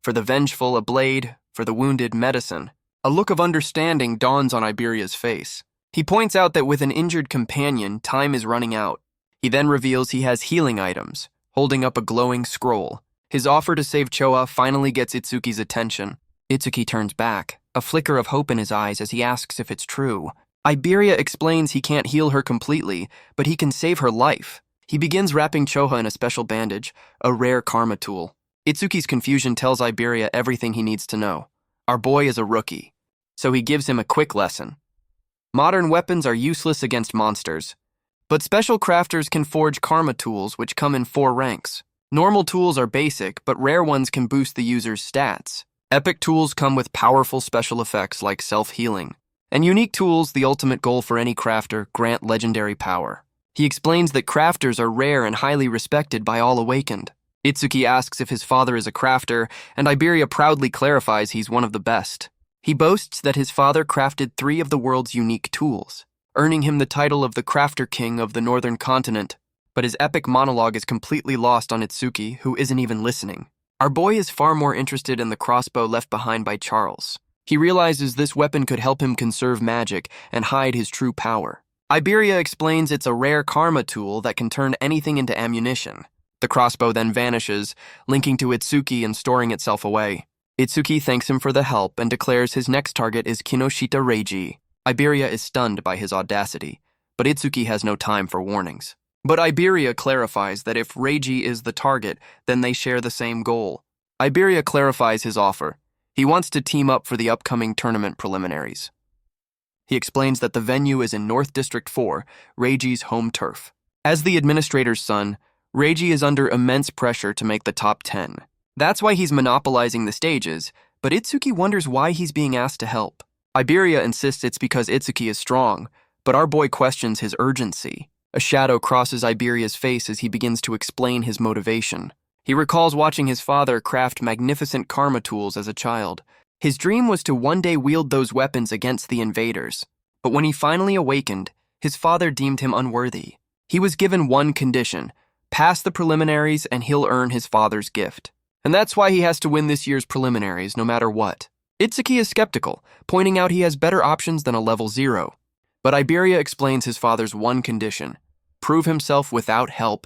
For the vengeful, a blade. For the wounded, medicine. A look of understanding dawns on Iberia's face. He points out that with an injured companion, time is running out. He then reveals he has healing items, holding up a glowing scroll. His offer to save Choa finally gets Itsuki's attention. Itsuki turns back, a flicker of hope in his eyes as he asks if it's true. Iberia explains he can't heal her completely, but he can save her life. He begins wrapping Choa in a special bandage, a rare karma tool. Itsuki's confusion tells Iberia everything he needs to know. Our boy is a rookie, so he gives him a quick lesson. Modern weapons are useless against monsters, but special crafters can forge karma tools which come in 4 ranks. Normal tools are basic, but rare ones can boost the user's stats. Epic tools come with powerful special effects like self-healing. And unique tools, the ultimate goal for any crafter, grant legendary power. He explains that crafters are rare and highly respected by all awakened. Itsuki asks if his father is a crafter, and Iberia proudly clarifies he's one of the best. He boasts that his father crafted 3 of the world's unique tools, earning him the title of the Crafter King of the Northern Continent. But his epic monologue is completely lost on Itsuki, who isn't even listening. Our boy is far more interested in the crossbow left behind by Charles. He realizes this weapon could help him conserve magic and hide his true power. Iberia explains it's a rare karma tool that can turn anything into ammunition. The crossbow then vanishes, linking to Itsuki and storing itself away. Itsuki thanks him for the help and declares his next target is Kinoshita Reiji. Iberia is stunned by his audacity, but Itsuki has no time for warnings. But Iberia clarifies that if Reiji is the target, then they share the same goal. Iberia clarifies his offer. He wants to team up for the upcoming tournament preliminaries. He explains that the venue is in North District 4, Reiji's home turf. As the administrator's son, Reiji is under immense pressure to make the top 10. That's why he's monopolizing the stages, but Itsuki wonders why he's being asked to help. Iberia insists it's because Itsuki is strong, but our boy questions his urgency. A shadow crosses Iberia's face as he begins to explain his motivation. He recalls watching his father craft magnificent karma tools as a child. His dream was to one day wield those weapons against the invaders. But when he finally awakened, his father deemed him unworthy. He was given one condition: pass the preliminaries and he'll earn his father's gift. And that's why he has to win this year's preliminaries, no matter what. Itsuki is skeptical, pointing out he has better options than a level 0. But Iberia explains his father's one condition: prove himself without help.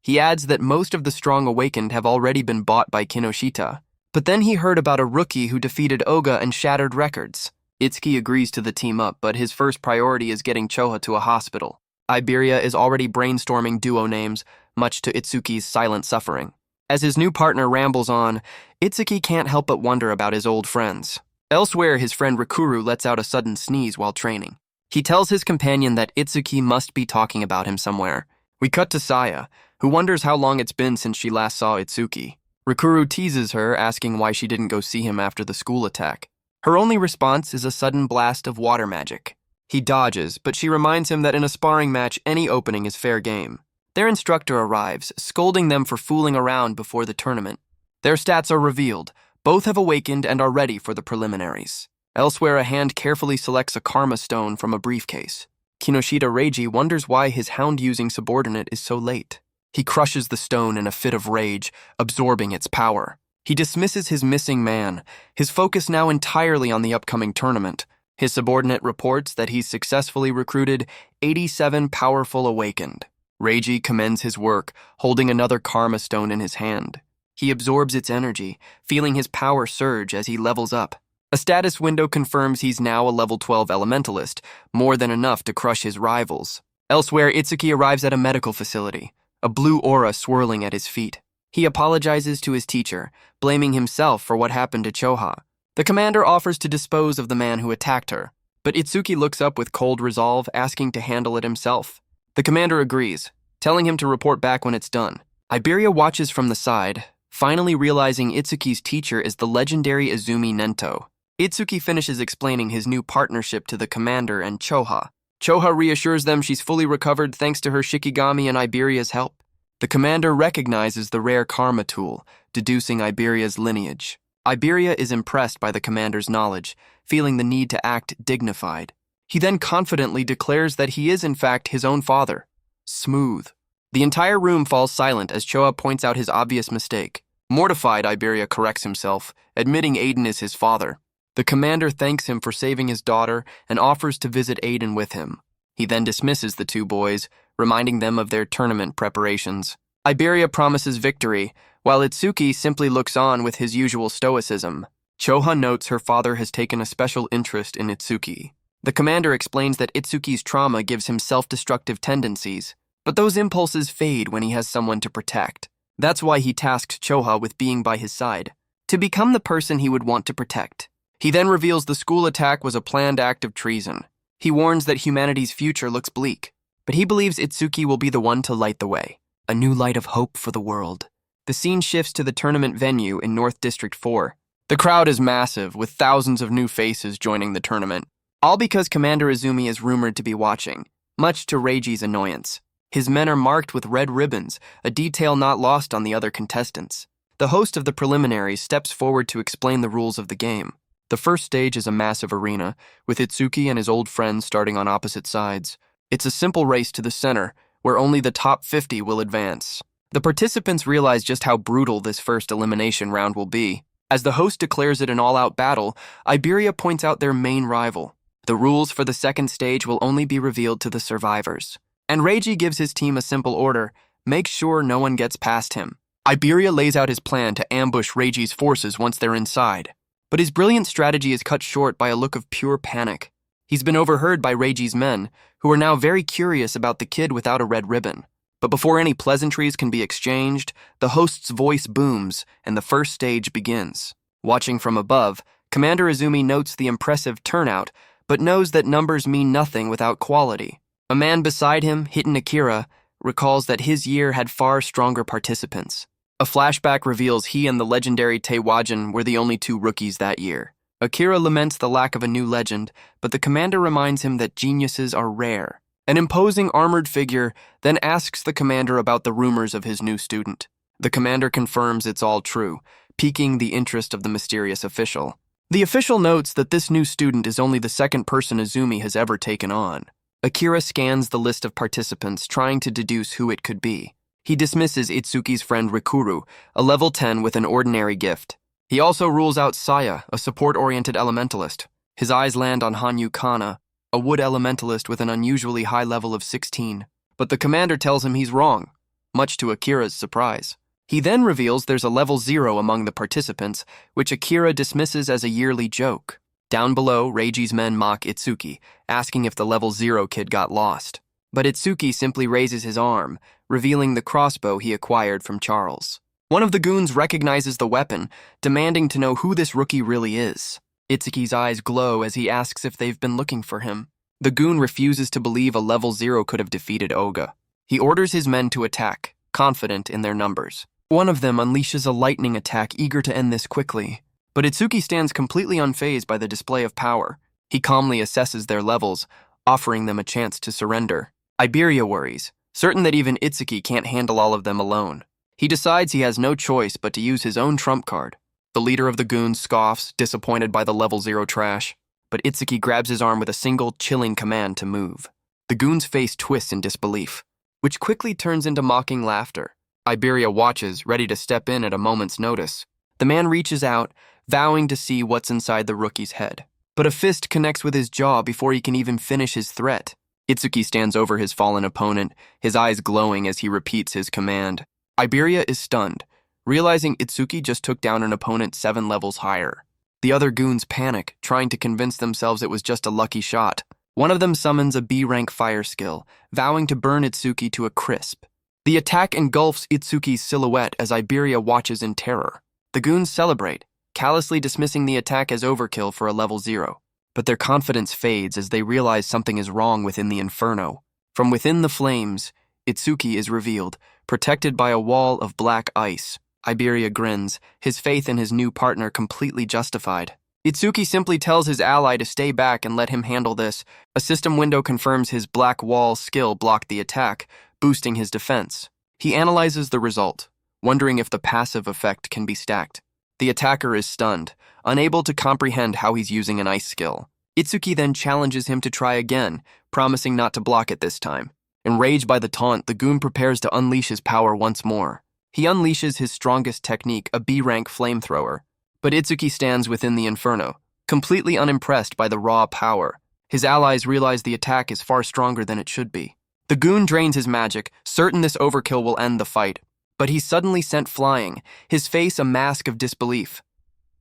He adds that most of the strong awakened have already been bought by Kinoshita. But then he heard about a rookie who defeated Oga and shattered records. Itsuki agrees to the team up, but his first priority is getting Choa to a hospital. Iberia is already brainstorming duo names, much to Itsuki's silent suffering. As his new partner rambles on, Itsuki can't help but wonder about his old friends. Elsewhere, his friend Rikuru lets out a sudden sneeze while training. He tells his companion that Itsuki must be talking about him somewhere. We cut to Saya, who wonders how long it's been since she last saw Itsuki. Rikuru teases her, asking why she didn't go see him after the school attack. Her only response is a sudden blast of water magic. He dodges, but she reminds him that in a sparring match, any opening is fair game. Their instructor arrives, scolding them for fooling around before the tournament. Their stats are revealed. Both have awakened and are ready for the preliminaries. Elsewhere, a hand carefully selects a karma stone from a briefcase. Kinoshita Reiji wonders why his hound-using subordinate is so late. He crushes the stone in a fit of rage, absorbing its power. He dismisses his missing man, his focus now entirely on the upcoming tournament. His subordinate reports that he's successfully recruited 87 powerful awakened. Reiji commends his work, holding another karma stone in his hand. He absorbs its energy, feeling his power surge as he levels up. A status window confirms he's now a level 12 elementalist, more than enough to crush his rivals. Elsewhere, Itsuki arrives at a medical facility, a blue aura swirling at his feet. He apologizes to his teacher, blaming himself for what happened to Choa. The commander offers to dispose of the man who attacked her, but Itsuki looks up with cold resolve, asking to handle it himself. The commander agrees, telling him to report back when it's done. Iberia watches from the side, finally realizing Itsuki's teacher is the legendary Izumi Nento. Itsuki finishes explaining his new partnership to the commander and Choa. Choa reassures them she's fully recovered thanks to her Shikigami and Iberia's help. The commander recognizes the rare karma tool, deducing Iberia's lineage. Iberia is impressed by the commander's knowledge, feeling the need to act dignified. He then confidently declares that he is in fact his own father. Smooth. The entire room falls silent as Choa points out his obvious mistake. Mortified, Iberia corrects himself, admitting Aiden is his father. The commander thanks him for saving his daughter and offers to visit Aiden with him. He then dismisses the two boys, reminding them of their tournament preparations. Iberia promises victory, while Itsuki simply looks on with his usual stoicism. Choa notes her father has taken a special interest in Itsuki. The commander explains that Itsuki's trauma gives him self-destructive tendencies, but those impulses fade when he has someone to protect. That's why he tasked Choa with being by his side, to become the person he would want to protect. He then reveals the school attack was a planned act of treason. He warns that humanity's future looks bleak, but he believes Itsuki will be the one to light the way. A new light of hope for the world. The scene shifts to the tournament venue in North District 4. The crowd is massive, with thousands of new faces joining the tournament. All because Commander Izumi is rumored to be watching, much to Reiji's annoyance. His men are marked with red ribbons, a detail not lost on the other contestants. The host of the preliminaries steps forward to explain the rules of the game. The first stage is a massive arena, with Itsuki and his old friends starting on opposite sides. It's a simple race to the center, where only the top 50 will advance. The participants realize just how brutal this first elimination round will be. As the host declares it an all-out battle, Iberia points out their main rival. The rules for the second stage will only be revealed to the survivors. And Reiji gives his team a simple order: make sure no one gets past him. Iberia lays out his plan to ambush Reiji's forces once they're inside. But his brilliant strategy is cut short by a look of pure panic. He's been overheard by Reiji's men, who are now very curious about the kid without a red ribbon. But before any pleasantries can be exchanged, the host's voice booms, and the first stage begins. Watching from above, Commander Izumi notes the impressive turnout, but knows that numbers mean nothing without quality. A man beside him, Hiten Akira, recalls that his year had far stronger participants. A flashback reveals he and the legendary Teiwajin were the only two rookies that year. Akira laments the lack of a new legend, but the commander reminds him that geniuses are rare. An imposing armored figure then asks the commander about the rumors of his new student. The commander confirms it's all true, piquing the interest of the mysterious official. The official notes that this new student is only the second person Izumi has ever taken on. Akira scans the list of participants, trying to deduce who it could be. He dismisses Itsuki's friend Rikuru, a level 10 with an ordinary gift. He also rules out Saya, a support-oriented elementalist. His eyes land on Hanyu Kana, a wood elementalist with an unusually high level of 16. But the commander tells him he's wrong, much to Akira's surprise. He then reveals there's a level 0 among the participants, which Akira dismisses as a yearly joke. Down below, Reiji's men mock Itsuki, asking if the level 0 kid got lost. But Itsuki simply raises his arm, revealing the crossbow he acquired from Charles. One of the goons recognizes the weapon, demanding to know who this rookie really is. Itsuki's eyes glow as he asks if they've been looking for him. The goon refuses to believe a level 0 could have defeated Oga. He orders his men to attack, confident in their numbers. One of them unleashes a lightning attack, eager to end this quickly. But Itsuki stands completely unfazed by the display of power. He calmly assesses their levels, offering them a chance to surrender. Iberia worries, certain that even Itsuki can't handle all of them alone. He decides he has no choice but to use his own trump card. The leader of the goons scoffs, disappointed by the level 0 trash. But Itsuki grabs his arm with a single, chilling command to move. The goon's face twists in disbelief, which quickly turns into mocking laughter. Iberia watches, ready to step in at a moment's notice. The man reaches out, vowing to see what's inside the rookie's head. But a fist connects with his jaw before he can even finish his threat. Itsuki stands over his fallen opponent, his eyes glowing as he repeats his command. Iberia is stunned, realizing Itsuki just took down an opponent 7 levels higher. The other goons panic, trying to convince themselves it was just a lucky shot. One of them summons a B-rank fire skill, vowing to burn Itsuki to a crisp. The attack engulfs Itsuki's silhouette as Iberia watches in terror. The goons celebrate, callously dismissing the attack as overkill for a level 0. But their confidence fades as they realize something is wrong within the inferno. From within the flames, Itsuki is revealed, protected by a wall of black ice. Iberia grins, his faith in his new partner completely justified. Itsuki simply tells his ally to stay back and let him handle this. A system window confirms his black wall skill blocked the attack, boosting his defense. He analyzes the result, wondering if the passive effect can be stacked. The attacker is stunned, unable to comprehend how he's using an ice skill. Itsuki then challenges him to try again, promising not to block it this time. Enraged by the taunt, the goon prepares to unleash his power once more. He unleashes his strongest technique, a B-rank flamethrower. But Itsuki stands within the inferno, completely unimpressed by the raw power. His allies realize the attack is far stronger than it should be. The goon drains his magic, certain this overkill will end the fight. But he's suddenly sent flying, his face a mask of disbelief.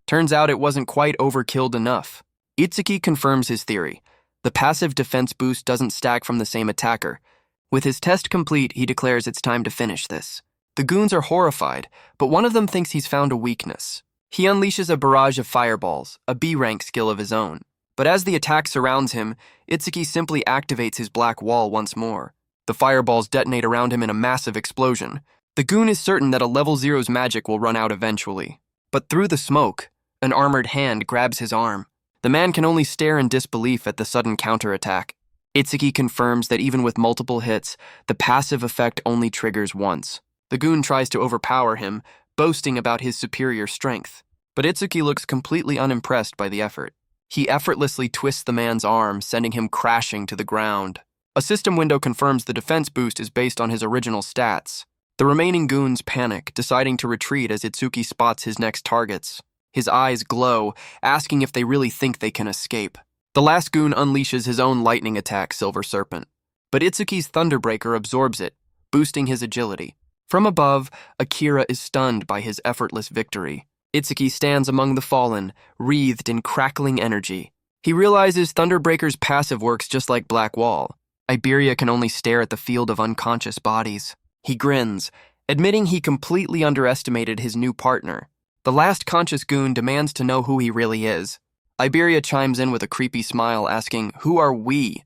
Turns out it wasn't quite overkilled enough. Itsuki confirms his theory. The passive defense boost doesn't stack from the same attacker. With his test complete, he declares it's time to finish this. The goons are horrified, but one of them thinks he's found a weakness. He unleashes a barrage of fireballs, a B-rank skill of his own. But as the attack surrounds him, Itsuki simply activates his black wall once more. The fireballs detonate around him in a massive explosion. The goon is certain that a level 0's magic will run out eventually. But through the smoke, an armored hand grabs his arm. The man can only stare in disbelief at the sudden counterattack. Itsuki confirms that even with multiple hits, the passive effect only triggers once. The goon tries to overpower him, boasting about his superior strength. But Itsuki looks completely unimpressed by the effort. He effortlessly twists the man's arm, sending him crashing to the ground. A system window confirms the defense boost is based on his original stats. The remaining goons panic, deciding to retreat as Itsuki spots his next targets. His eyes glow, asking if they really think they can escape. The last goon unleashes his own lightning attack, Silver Serpent. But Itsuki's Thunderbreaker absorbs it, boosting his agility. From above, Akira is stunned by his effortless victory. Itsuki stands among the fallen, wreathed in crackling energy. He realizes Thunderbreaker's passive works just like Black Wall. Iberia can only stare at the field of unconscious bodies. He grins, admitting he completely underestimated his new partner. The last conscious goon demands to know who he really is. Iberia chimes in with a creepy smile, asking, "Who are we?"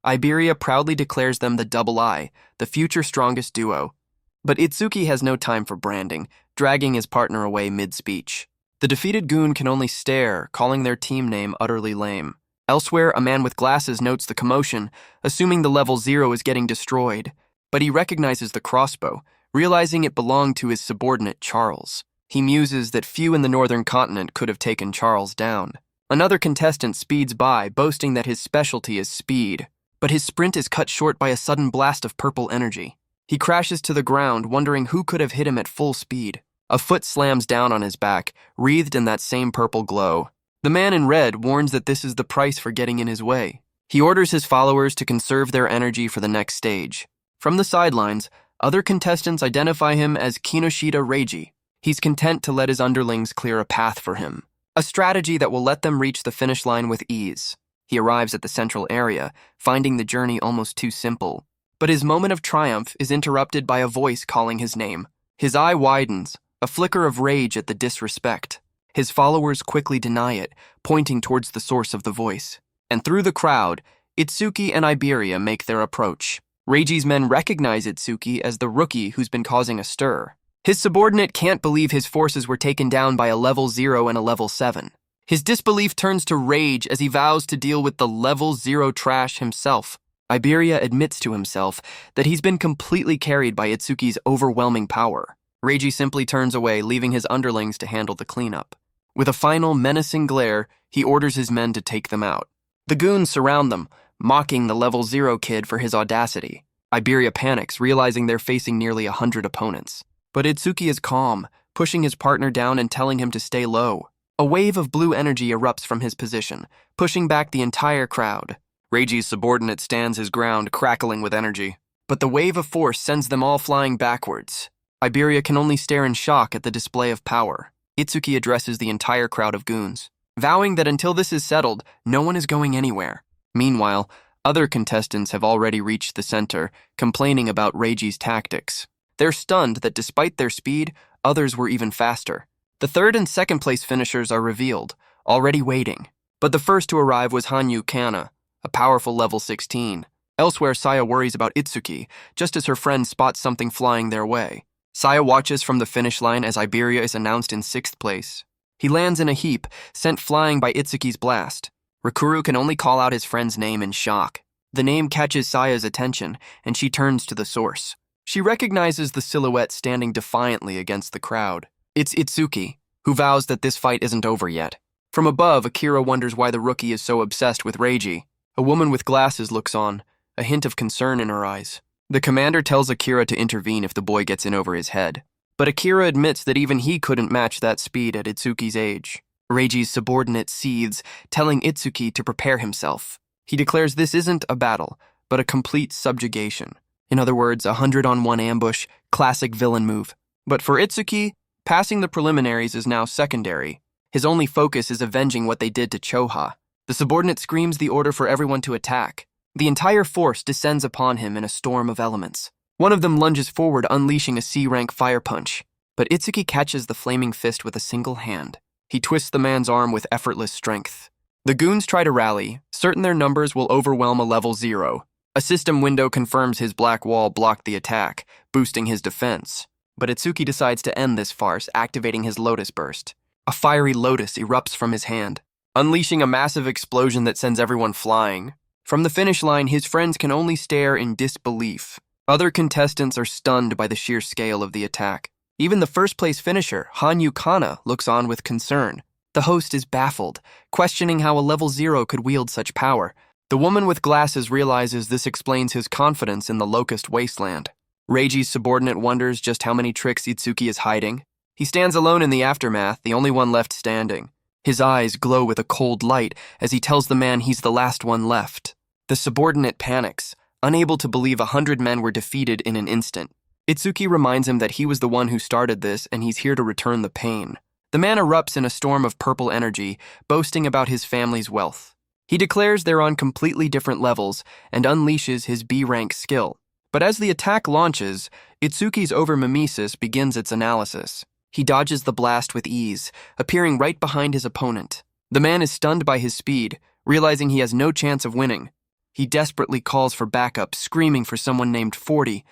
Iberia proudly declares them the Double I, the future strongest duo. But Itsuki has no time for branding, dragging his partner away mid-speech. The defeated goon can only stare, calling their team name utterly lame. Elsewhere, a man with glasses notes the commotion, assuming the level 0 is getting destroyed. But he recognizes the crossbow, realizing it belonged to his subordinate Charles. He muses that few in the northern continent could have taken Charles down. Another contestant speeds by, boasting that his specialty is speed. But his sprint is cut short by a sudden blast of purple energy. He crashes to the ground, wondering who could have hit him at full speed. A foot slams down on his back, wreathed in that same purple glow. The man in red warns that this is the price for getting in his way. He orders his followers to conserve their energy for the next stage. From the sidelines, other contestants identify him as Kinoshita Reiji. He's content to let his underlings clear a path for him. a strategy that will let them reach the finish line with ease. He arrives at the central area, finding the journey almost too simple. But his moment of triumph is interrupted by a voice calling his name. His eye widens, a flicker of rage at the disrespect. His followers quickly deny it, pointing towards the source of the voice. And through the crowd, Itsuki and Iberia make their approach. Reiji's men recognize Itsuki as the rookie who's been causing a stir. His subordinate can't believe his forces were taken down by a level 0 and a level 7. His disbelief turns to rage as he vows to deal with the level 0 trash himself. Iberia admits to himself that he's been completely carried by Itsuki's overwhelming power. Reiji simply turns away, leaving his underlings to handle the cleanup. With a final menacing glare, he orders his men to take them out. The goons surround them, mocking the level 0 kid for his audacity. Iberia panics, realizing they're facing nearly 100 opponents. But Itsuki is calm, pushing his partner down and telling him to stay low. A wave of blue energy erupts from his position, pushing back the entire crowd. Reiji's subordinate stands his ground, crackling with energy. But the wave of force sends them all flying backwards. Iberia can only stare in shock at the display of power. Itsuki addresses the entire crowd of goons, vowing that until this is settled, no one is going anywhere. Meanwhile, other contestants have already reached the center, complaining about Reiji's tactics. They're stunned that despite their speed, others were even faster. The third and second place finishers are revealed, already waiting. But the first to arrive was Hanyu Kana, a powerful level 16. Elsewhere, Saya worries about Itsuki, just as her friend spots something flying their way. Saya watches from the finish line as Iberia is announced in 6th place. He lands in a heap, sent flying by Itsuki's blast. Rikuru can only call out his friend's name in shock. The name catches Saya's attention, and she turns to the source. She recognizes the silhouette standing defiantly against the crowd. It's Itsuki, who vows that this fight isn't over yet. From above, Akira wonders why the rookie is so obsessed with Reiji. A woman with glasses looks on, a hint of concern in her eyes. The commander tells Akira to intervene if the boy gets in over his head. But Akira admits that even he couldn't match that speed at Itsuki's age. Reiji's subordinate seethes, telling Itsuki to prepare himself. He declares this isn't a battle, but a complete subjugation. In other words, a 100-on-1 ambush, classic villain move. But for Itsuki, passing the preliminaries is now secondary. His only focus is avenging what they did to Choa. The subordinate screams the order for everyone to attack. The entire force descends upon him in a storm of elements. One of them lunges forward, unleashing a C-rank fire punch. But Itsuki catches the flaming fist with a single hand. He twists the man's arm with effortless strength. The goons try to rally, certain their numbers will overwhelm a level 0. A system window confirms his black wall blocked the attack, boosting his defense. But Itsuki decides to end this farce, activating his lotus burst. A fiery lotus erupts from his hand, unleashing a massive explosion that sends everyone flying. From the finish line, his friends can only stare in disbelief. Other contestants are stunned by the sheer scale of the attack. Even the first-place finisher, Hanyu Kana, looks on with concern. The host is baffled, questioning how a level 0 could wield such power. The woman with glasses realizes this explains his confidence in the locust wasteland. Reiji's subordinate wonders just how many tricks Itsuki is hiding. He stands alone in the aftermath, the only one left standing. His eyes glow with a cold light as he tells the man he's the last one left. The subordinate panics, unable to believe 100 men were defeated in an instant. Itsuki reminds him that he was the one who started this and he's here to return the pain. The man erupts in a storm of purple energy, boasting about his family's wealth. He declares they're on completely different levels and unleashes his B-rank skill. But as the attack launches, Itsuki's overmimesis begins its analysis. He dodges the blast with ease, appearing right behind his opponent. The man is stunned by his speed, realizing he has no chance of winning. He desperately calls for backup, screaming for someone named 40.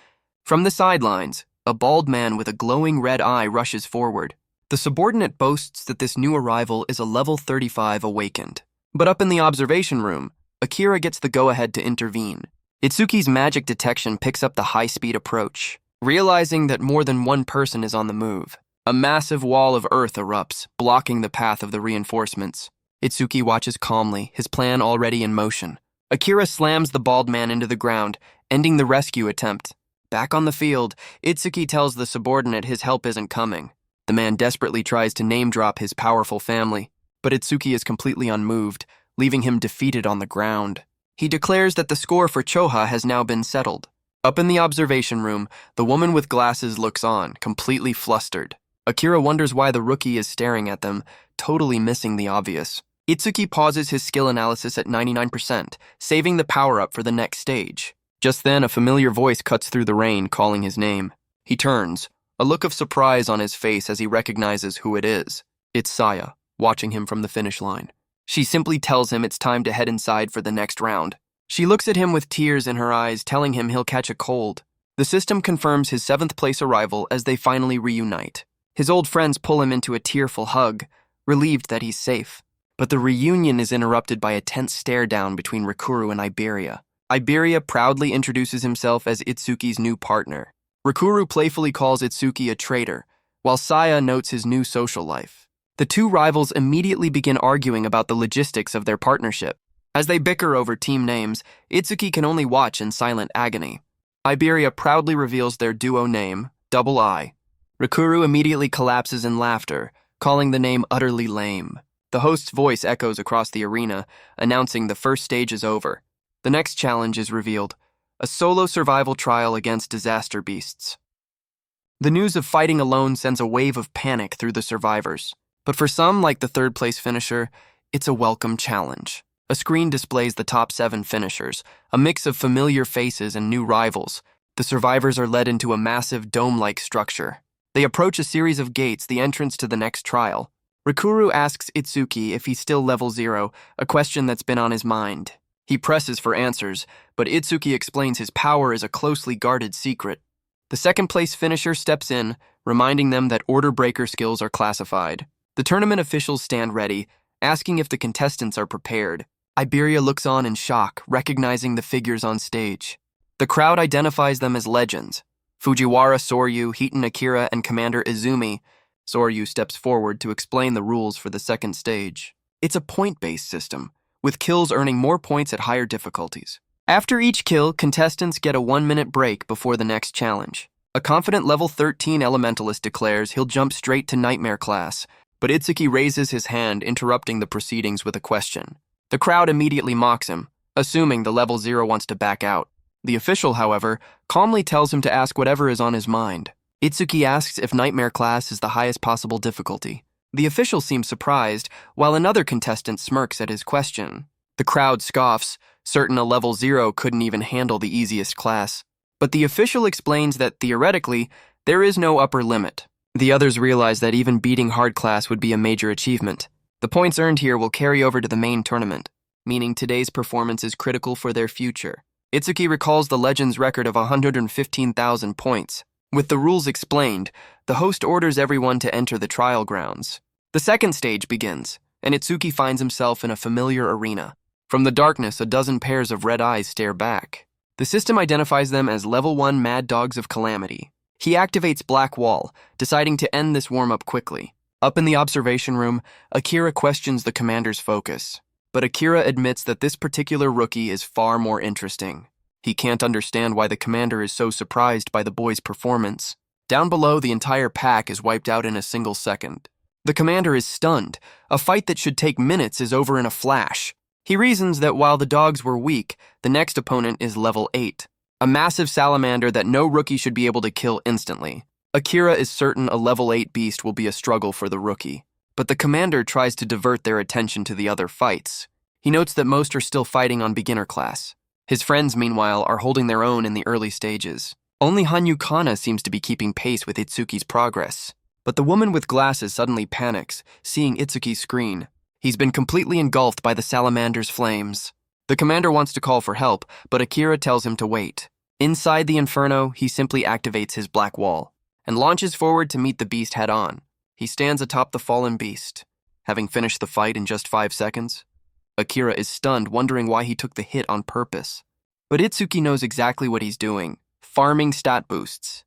From the sidelines, a bald man with a glowing red eye rushes forward. The subordinate boasts that this new arrival is a level 35 awakened. But up in the observation room, Akira gets the go-ahead to intervene. Itsuki's magic detection picks up the high-speed approach. Realizing that more than one person is on the move, a massive wall of earth erupts, blocking the path of the reinforcements. Itsuki watches calmly, his plan already in motion. Akira slams the bald man into the ground, ending the rescue attempt. Back on the field, Itsuki tells the subordinate his help isn't coming. The man desperately tries to name-drop his powerful family, but Itsuki is completely unmoved, leaving him defeated on the ground. He declares that the score for Choa has now been settled. Up in the observation room, the woman with glasses looks on, completely flustered. Akira wonders why the rookie is staring at them, totally missing the obvious. Itsuki pauses his skill analysis at 99%, saving the power-up for the next stage. Just then, a familiar voice cuts through the rain, calling his name. He turns, a look of surprise on his face as he recognizes who it is. It's Saya, watching him from the finish line. She simply tells him it's time to head inside for the next round. She looks at him with tears in her eyes, telling him he'll catch a cold. The system confirms his 7th place arrival as they finally reunite. His old friends pull him into a tearful hug, relieved that he's safe. But the reunion is interrupted by a tense stare-down between Rikuru and Iberia. Iberia proudly introduces himself as Itsuki's new partner. Rikuru playfully calls Itsuki a traitor, while Saya notes his new social life. The two rivals immediately begin arguing about the logistics of their partnership. As they bicker over team names, Itsuki can only watch in silent agony. Iberia proudly reveals their duo name, Double I. Rikuru immediately collapses in laughter, calling the name utterly lame. The host's voice echoes across the arena, announcing the first stage is over. The next challenge is revealed, a solo survival trial against disaster beasts. The news of fighting alone sends a wave of panic through the survivors. But for some, like the 3rd-place finisher, it's a welcome challenge. A screen displays the top 7 finishers, a mix of familiar faces and new rivals. The survivors are led into a massive dome-like structure. They approach a series of gates, the entrance to the next trial. Rikuru asks Itsuki if he's still level 0, a question that's been on his mind. He presses for answers, but Itsuki explains his power is a closely guarded secret. The 2nd-place finisher steps in, reminding them that order breaker skills are classified. The tournament officials stand ready, asking if the contestants are prepared. Iberia looks on in shock, recognizing the figures on stage. The crowd identifies them as legends. Fujiwara Soryu, Hiton Akira, and Commander Izumi. Soryu steps forward to explain the rules for the 2nd stage. It's a point-based system, with kills earning more points at higher difficulties. After each kill, contestants get a 1-minute break before the next challenge. A confident level 13 elementalist declares he'll jump straight to Nightmare class, but Itsuki raises his hand, interrupting the proceedings with a question. The crowd immediately mocks him, assuming the level 0 wants to back out. The official, however, calmly tells him to ask whatever is on his mind. Itsuki asks if Nightmare class is the highest possible difficulty. The official seems surprised, while another contestant smirks at his question. The crowd scoffs, certain a level 0 couldn't even handle the easiest class. But the official explains that, theoretically, there is no upper limit. The others realize that even beating hard class would be a major achievement. The points earned here will carry over to the main tournament, meaning today's performance is critical for their future. Itsuki recalls the legend's record of 115,000 points. With the rules explained, the host orders everyone to enter the trial grounds. The 2nd stage begins, and Itsuki finds himself in a familiar arena. From the darkness, a dozen pairs of red eyes stare back. The system identifies them as Level 1 Mad Dogs of Calamity. He activates Black Wall, deciding to end this warm-up quickly. Up in the observation room, Akira questions the commander's focus. But Akira admits that this particular rookie is far more interesting. He can't understand why the commander is so surprised by the boy's performance. Down below, the entire pack is wiped out in a single second. The commander is stunned. A fight that should take minutes is over in a flash. He reasons that while the dogs were weak, the next opponent is level 8, a massive salamander that no rookie should be able to kill instantly. Akira is certain a level 8 beast will be a struggle for the rookie, but the commander tries to divert their attention to the other fights. He notes that most are still fighting on beginner class. His friends, meanwhile, are holding their own in the early stages. Only Hanyu Kana seems to be keeping pace with Itsuki's progress. But the woman with glasses suddenly panics, seeing Itsuki's screen. He's been completely engulfed by the salamander's flames. The commander wants to call for help, but Akira tells him to wait. Inside the inferno, he simply activates his black wall and launches forward to meet the beast head-on. He stands atop the fallen beast, having finished the fight in just 5 seconds. Akira is stunned, wondering why he took the hit on purpose. But Itsuki knows exactly what he's doing, farming stat boosts.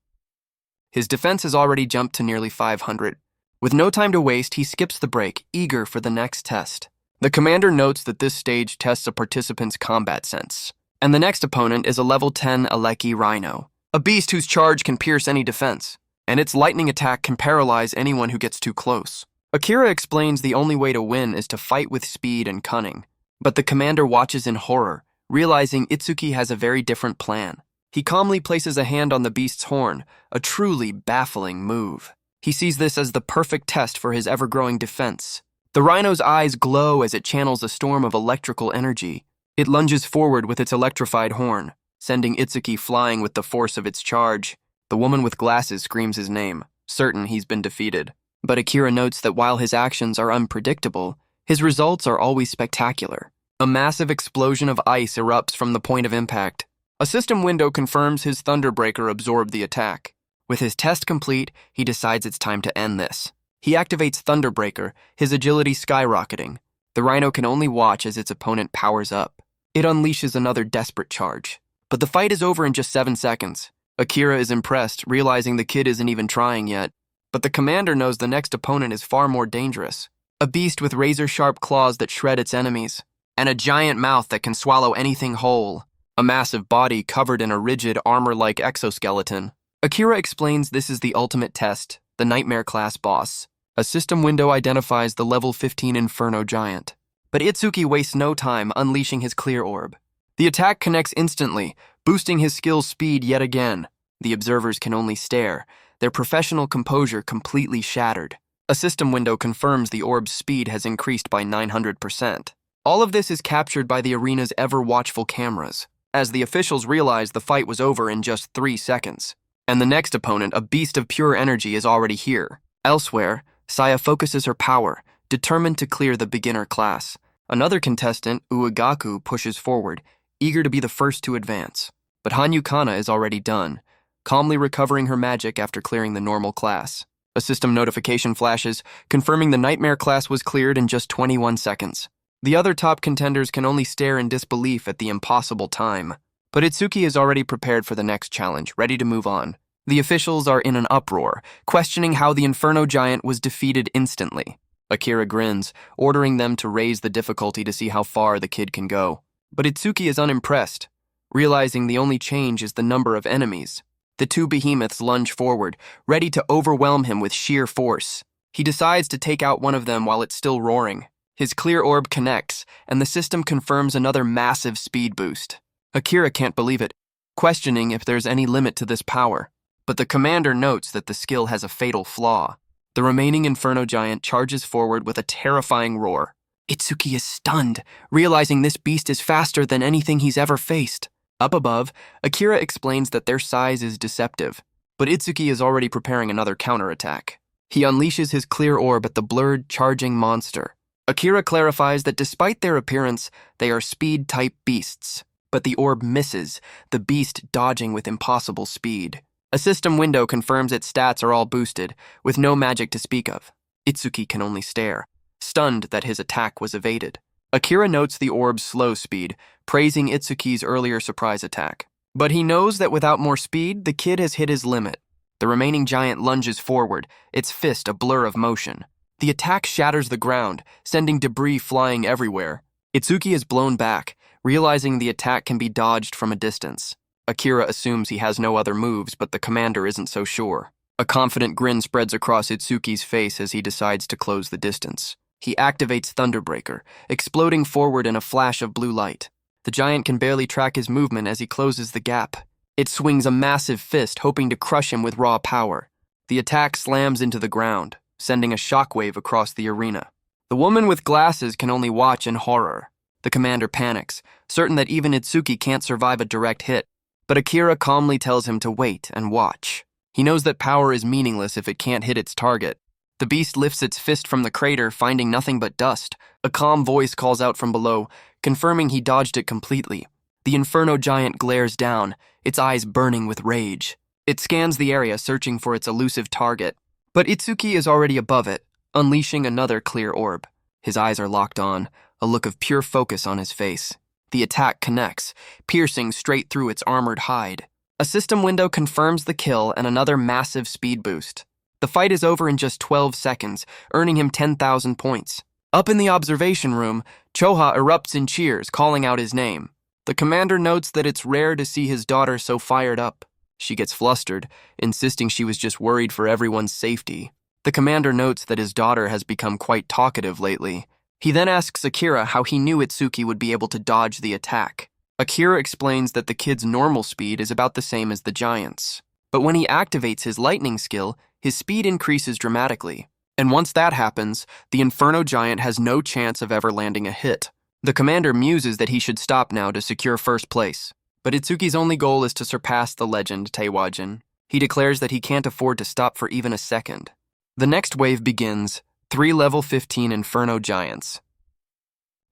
His defense has already jumped to nearly 500. With no time to waste, he skips the break, eager for the next test. The commander notes that this stage tests a participant's combat sense. And the next opponent is a level 10 Aleki Rhino, a beast whose charge can pierce any defense, and its lightning attack can paralyze anyone who gets too close. Akira explains the only way to win is to fight with speed and cunning, but the commander watches in horror, realizing Itsuki has a very different plan. He calmly places a hand on the beast's horn, a truly baffling move. He sees this as the perfect test for his ever-growing defense. The rhino's eyes glow as it channels a storm of electrical energy. It lunges forward with its electrified horn, sending Itsuki flying with the force of its charge. The woman with glasses screams his name, certain he's been defeated. But Akira notes that while his actions are unpredictable, his results are always spectacular. A massive explosion of ice erupts from the point of impact. A system window confirms his Thunderbreaker absorbed the attack. With his test complete, he decides it's time to end this. He activates Thunderbreaker, his agility skyrocketing. The rhino can only watch as its opponent powers up. It unleashes another desperate charge. But the fight is over in just 7 seconds. Akira is impressed, realizing the kid isn't even trying yet. But the commander knows the next opponent is far more dangerous. A beast with razor-sharp claws that shred its enemies, and a giant mouth that can swallow anything whole. A massive body covered in a rigid, armor-like exoskeleton. Akira explains this is the ultimate test, the Nightmare-class boss. A system window identifies the level 15 Inferno Giant. But Itsuki wastes no time unleashing his clear orb. The attack connects instantly, boosting his skill's speed yet again. The observers can only stare, their professional composure completely shattered. A system window confirms the orb's speed has increased by 900%. All of this is captured by the arena's ever-watchful cameras, as the officials realize the fight was over in just 3 seconds. And the next opponent, a beast of pure energy, is already here. Elsewhere, Saya focuses her power, determined to clear the beginner class. Another contestant, Uegaku, pushes forward, eager to be the first to advance. But Hanyu Kana is already done, calmly recovering her magic after clearing the normal class. A system notification flashes, confirming the Nightmare class was cleared in just 21 seconds. The other top contenders can only stare in disbelief at the impossible time. But Itsuki is already prepared for the next challenge, ready to move on. The officials are in an uproar, questioning how the Inferno Giant was defeated instantly. Akira grins, ordering them to raise the difficulty to see how far the kid can go. But Itsuki is unimpressed, realizing the only change is the number of enemies. The two behemoths lunge forward, ready to overwhelm him with sheer force. He decides to take out one of them while it's still roaring. His clear orb connects, and the system confirms another massive speed boost. Akira can't believe it, questioning if there's any limit to this power. But the commander notes that the skill has a fatal flaw. The remaining Inferno Giant charges forward with a terrifying roar. Itsuki is stunned, realizing this beast is faster than anything he's ever faced. Up above, Akira explains that their size is deceptive, but Itsuki is already preparing another counterattack. He unleashes his clear orb at the blurred, charging monster. Akira clarifies that despite their appearance, they are speed-type beasts, but the orb misses, the beast dodging with impossible speed. A system window confirms its stats are all boosted, with no magic to speak of. Itsuki can only stare, stunned that his attack was evaded. Akira notes the orb's slow speed, praising Itsuki's earlier surprise attack. But he knows that without more speed, the kid has hit his limit. The remaining giant lunges forward, its fist a blur of motion. The attack shatters the ground, sending debris flying everywhere. Itsuki is blown back, realizing the attack can be dodged from a distance. Akira assumes he has no other moves, but the commander isn't so sure. A confident grin spreads across Itsuki's face as he decides to close the distance. He activates Thunderbreaker, exploding forward in a flash of blue light. The giant can barely track his movement as he closes the gap. It swings a massive fist, hoping to crush him with raw power. The attack slams into the ground, sending a shockwave across the arena. The woman with glasses can only watch in horror. The commander panics, certain that even Itsuki can't survive a direct hit. But Akira calmly tells him to wait and watch. He knows that power is meaningless if it can't hit its target. The beast lifts its fist from the crater, finding nothing but dust. A calm voice calls out from below, confirming he dodged it completely. The Inferno Giant glares down, its eyes burning with rage. It scans the area, searching for its elusive target. But Itsuki is already above it, unleashing another clear orb. His eyes are locked on, a look of pure focus on his face. The attack connects, piercing straight through its armored hide. A system window confirms the kill and another massive speed boost. The fight is over in just 12 seconds, earning him 10,000 points. Up in the observation room, Choa erupts in cheers, calling out his name. The commander notes that it's rare to see his daughter so fired up. She gets flustered, insisting she was just worried for everyone's safety. The commander notes that his daughter has become quite talkative lately. He then asks Akira how he knew Itsuki would be able to dodge the attack. Akira explains that the kid's normal speed is about the same as the giant's. But when he activates his lightning skill, his speed increases dramatically. And once that happens, the Inferno Giant has no chance of ever landing a hit. The commander muses that he should stop now to secure first place. But Itsuki's only goal is to surpass the legend Teiwajin. He declares that he can't afford to stop for even a second. The next wave begins, 3 level 15 Inferno Giants.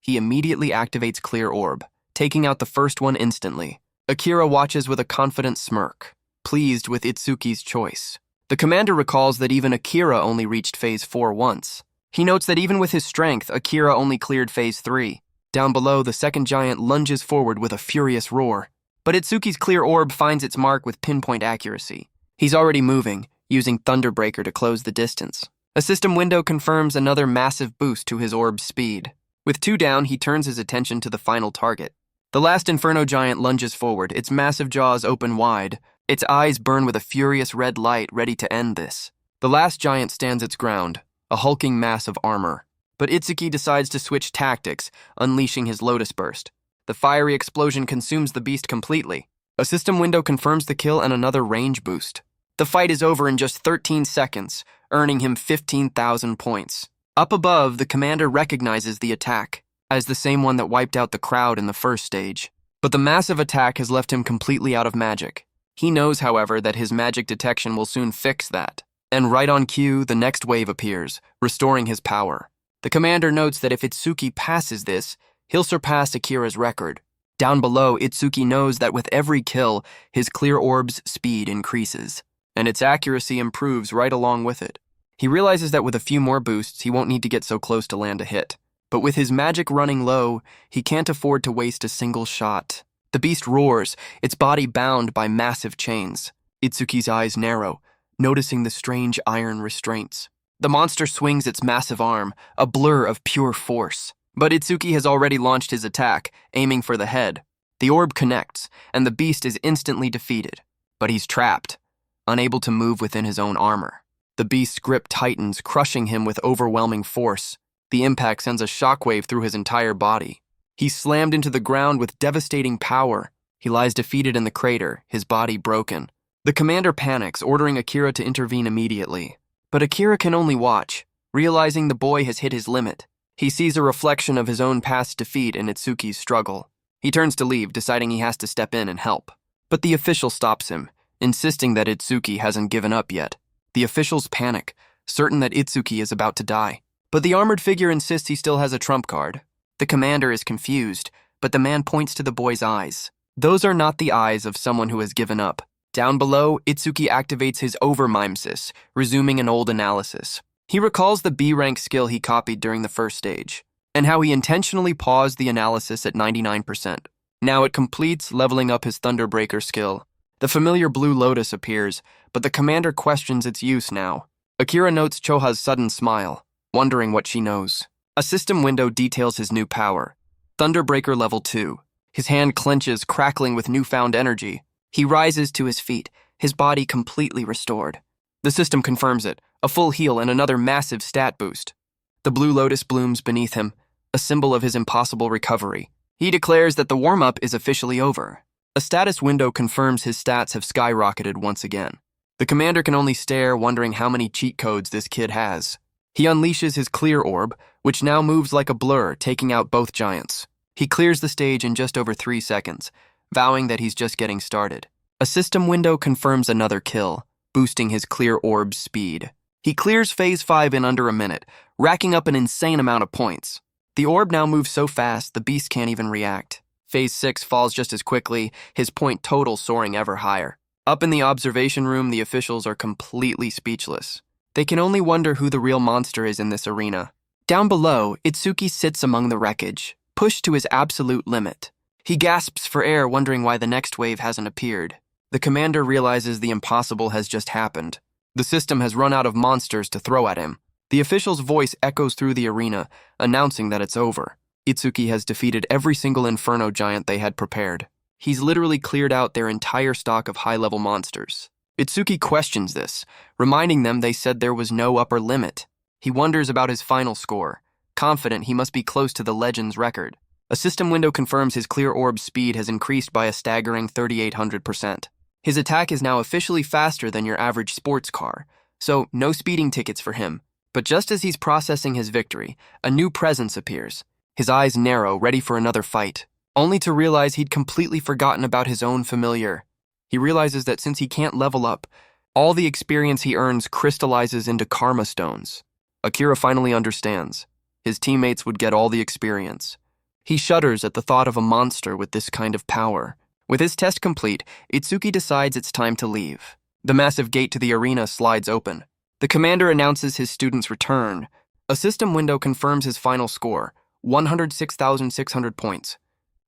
He immediately activates Clear Orb, taking out the first one instantly. Akira watches with a confident smirk, pleased with Itsuki's choice. The commander recalls that even Akira only reached Phase 4 once. He notes that even with his strength, Akira only cleared Phase 3. Down below, the second giant lunges forward with a furious roar. But Itsuki's Clear Orb finds its mark with pinpoint accuracy. He's already moving, using Thunderbreaker to close the distance. A system window confirms another massive boost to his orb's speed. With 2 down, he turns his attention to the final target. The last Inferno Giant lunges forward, its massive jaws open wide. Its eyes burn with a furious red light, ready to end this. The last giant stands its ground, a hulking mass of armor. But Itsuki decides to switch tactics, unleashing his Lotus Burst. The fiery explosion consumes the beast completely. A system window confirms the kill and another range boost. The fight is over in just 13 seconds, earning him 15,000 points. Up above, the commander recognizes the attack as the same one that wiped out the crowd in the first stage. But the massive attack has left him completely out of magic. He knows, however, that his magic detection will soon fix that. And right on cue, the next wave appears, restoring his power. The commander notes that if Itsuki passes this, he'll surpass Akira's record. Down below, Itsuki knows that with every kill, his Clear Orb's speed increases, and its accuracy improves right along with it. He realizes that with a few more boosts, he won't need to get so close to land a hit. But with his magic running low, he can't afford to waste a single shot. The beast roars, its body bound by massive chains. Itsuki's eyes narrow, noticing the strange iron restraints. The monster swings its massive arm, a blur of pure force. But Itsuki has already launched his attack, aiming for the head. The orb connects, and the beast is instantly defeated. But he's trapped, unable to move within his own armor. The beast's grip tightens, crushing him with overwhelming force. The impact sends a shockwave through his entire body. He's slammed into the ground with devastating power. He lies defeated in the crater, his body broken. The commander panics, ordering Akira to intervene immediately. But Akira can only watch, realizing the boy has hit his limit. He sees a reflection of his own past defeat in Itsuki's struggle. He turns to leave, deciding he has to step in and help. But the official stops him, insisting that Itsuki hasn't given up yet. The officials panic, certain that Itsuki is about to die. But the armored figure insists he still has a trump card. The commander is confused, but the man points to the boy's eyes. Those are not the eyes of someone who has given up. Down below, Itsuki activates his overmimesis, resuming an old analysis. He recalls the B-rank skill he copied during the first stage, and how he intentionally paused the analysis at 99%. Now it completes, leveling up his Thunderbreaker skill. The familiar blue lotus appears, but the commander questions its use now. Akira notes Choa's sudden smile, wondering what she knows. A system window details his new power. Thunderbreaker level 2. His hand clenches, crackling with newfound energy. He rises to his feet, his body completely restored. The system confirms it, a full heal and another massive stat boost. The blue lotus blooms beneath him, a symbol of his impossible recovery. He declares that the warm-up is officially over. A status window confirms his stats have skyrocketed once again. The commander can only stare, wondering how many cheat codes this kid has. He unleashes his Clear Orb, which now moves like a blur, taking out both giants. He clears the stage in just over 3 seconds, vowing that he's just getting started. A system window confirms another kill, boosting his Clear Orb's speed. He clears Phase 5 in under a minute, racking up an insane amount of points. The orb now moves so fast, the beast can't even react. Phase 6 falls just as quickly, his point total soaring ever higher. Up in the observation room, the officials are completely speechless. They can only wonder who the real monster is in this arena. Down below, Itsuki sits among the wreckage, pushed to his absolute limit. He gasps for air, wondering why the next wave hasn't appeared. The commander realizes the impossible has just happened. The system has run out of monsters to throw at him. The official's voice echoes through the arena, announcing that it's over. Itsuki has defeated every single Inferno Giant they had prepared. He's literally cleared out their entire stock of high-level monsters. Itsuki questions this, reminding them they said there was no upper limit. He wonders about his final score, confident he must be close to the Legend's record. A system window confirms his Clear Orb's speed has increased by a staggering 3,800%. His attack is now officially faster than your average sports car, so no speeding tickets for him. But just as he's processing his victory, a new presence appears. His eyes narrow, ready for another fight, only to realize he'd completely forgotten about his own familiar. He realizes that since he can't level up, all the experience he earns crystallizes into karma stones. Akira finally understands. His teammates would get all the experience. He shudders at the thought of a monster with this kind of power. With his test complete, Itsuki decides it's time to leave. The massive gate to the arena slides open. The commander announces his student's return. A system window confirms his final score, 106,600 points.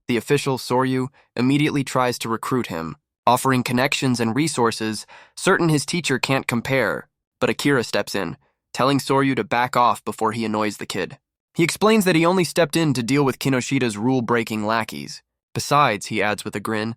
The official, Soryu, immediately tries to recruit him, offering connections and resources, certain his teacher can't compare. But Akira steps in, telling Soryu to back off before he annoys the kid. He explains that he only stepped in to deal with Kinoshida's rule-breaking lackeys. Besides, he adds with a grin,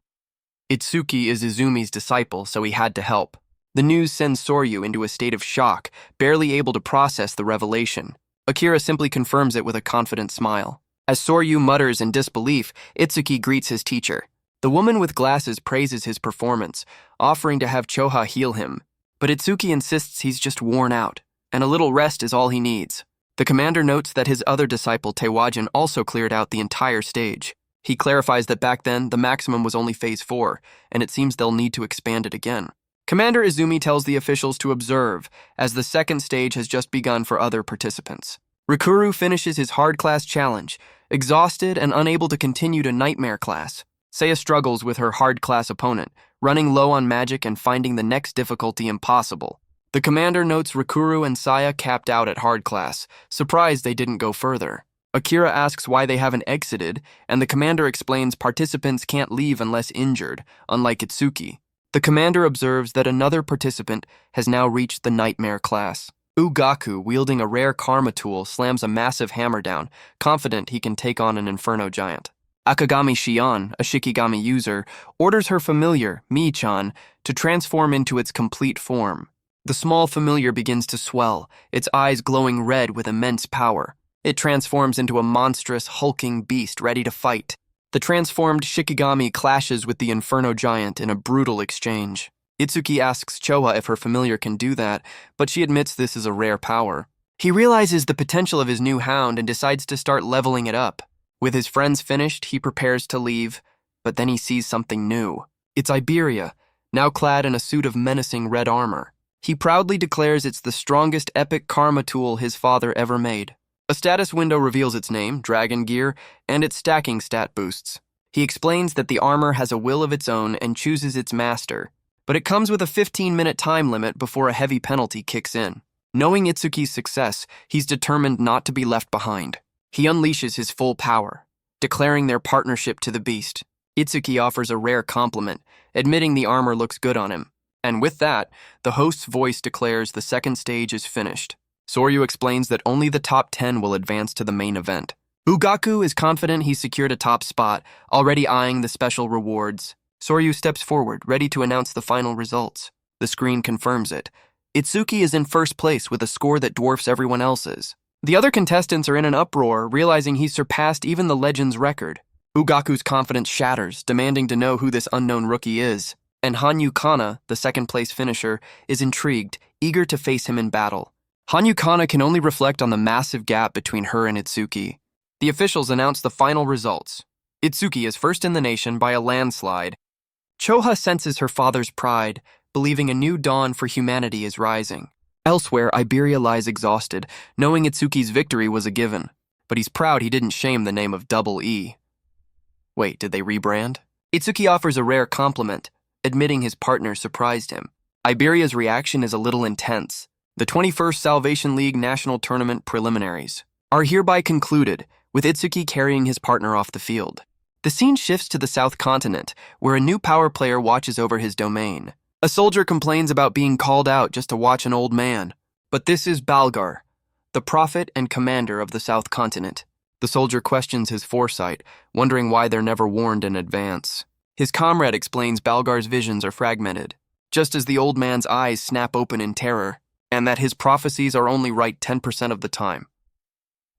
Itsuki is Izumi's disciple, so he had to help. The news sends Soryu into a state of shock, barely able to process the revelation. Akira simply confirms it with a confident smile. As Soryu mutters in disbelief, Itsuki greets his teacher. The woman with glasses praises his performance, offering to have Choa heal him. But Itsuki insists he's just worn out, and a little rest is all he needs. The commander notes that his other disciple, Tewajin, also cleared out the entire stage. He clarifies that back then, the maximum was only Phase 4, and it seems they'll need to expand it again. Commander Izumi tells the officials to observe, as the second stage has just begun for other participants. Rikuru finishes his hard class challenge, exhausted and unable to continue to nightmare class. Seiya struggles with her hard class opponent, running low on magic and finding the next difficulty impossible. The commander notes Rikuru and Saya capped out at hard class, surprised they didn't go further. Akira asks why they haven't exited, and the commander explains participants can't leave unless injured, unlike Itsuki. The commander observes that another participant has now reached the nightmare class. Ugaku, wielding a rare karma tool, slams a massive hammer down, confident he can take on an inferno giant. Akagami Shion, a Shikigami user, orders her familiar, Mii-chan, to transform into its complete form. The small familiar begins to swell, its eyes glowing red with immense power. It transforms into a monstrous, hulking beast ready to fight. The transformed Shikigami clashes with the Inferno Giant in a brutal exchange. Itsuki asks Choa if her familiar can do that, but she admits this is a rare power. He realizes the potential of his new hound and decides to start leveling it up. With his friends finished, he prepares to leave, but then he sees something new. It's Iberia, now clad in a suit of menacing red armor. He proudly declares it's the strongest epic karma tool his father ever made. A status window reveals its name, Dragon Gear, and its stacking stat boosts. He explains that the armor has a will of its own and chooses its master, but it comes with a 15-minute time limit before a heavy penalty kicks in. Knowing Itsuki's success, he's determined not to be left behind. He unleashes his full power, declaring their partnership to the beast. Itsuki offers a rare compliment, admitting the armor looks good on him. And with that, the host's voice declares the second stage is finished. Soryu explains that only the top 10 will advance to the main event. Ugaku is confident he's secured a top spot, already eyeing the special rewards. Soryu steps forward, ready to announce the final results. The screen confirms it. Itsuki is in first place with a score that dwarfs everyone else's. The other contestants are in an uproar, realizing he's surpassed even the legend's record. Ugaku's confidence shatters, demanding to know who this unknown rookie is. And Hanyu Kana, the second-place finisher, is intrigued, eager to face him in battle. Hanyu Kana can only reflect on the massive gap between her and Itsuki. The officials announce the final results. Itsuki is first in the nation by a landslide. Choa senses her father's pride, believing a new dawn for humanity is rising. Elsewhere, Iberia lies exhausted, knowing Itsuki's victory was a given. But he's proud he didn't shame the name of Double E. Wait, did they rebrand? Itsuki offers a rare compliment, admitting his partner surprised him. Iberia's reaction is a little intense. The 21st Salvation League National Tournament preliminaries are hereby concluded, with Itsuki carrying his partner off the field. The scene shifts to the South Continent, where a new power player watches over his domain. A soldier complains about being called out just to watch an old man. But this is Balgar, the prophet and commander of the South Continent. The soldier questions his foresight, wondering why they're never warned in advance. His comrade explains Balgar's visions are fragmented, just as the old man's eyes snap open in terror, and that his prophecies are only right 10% of the time.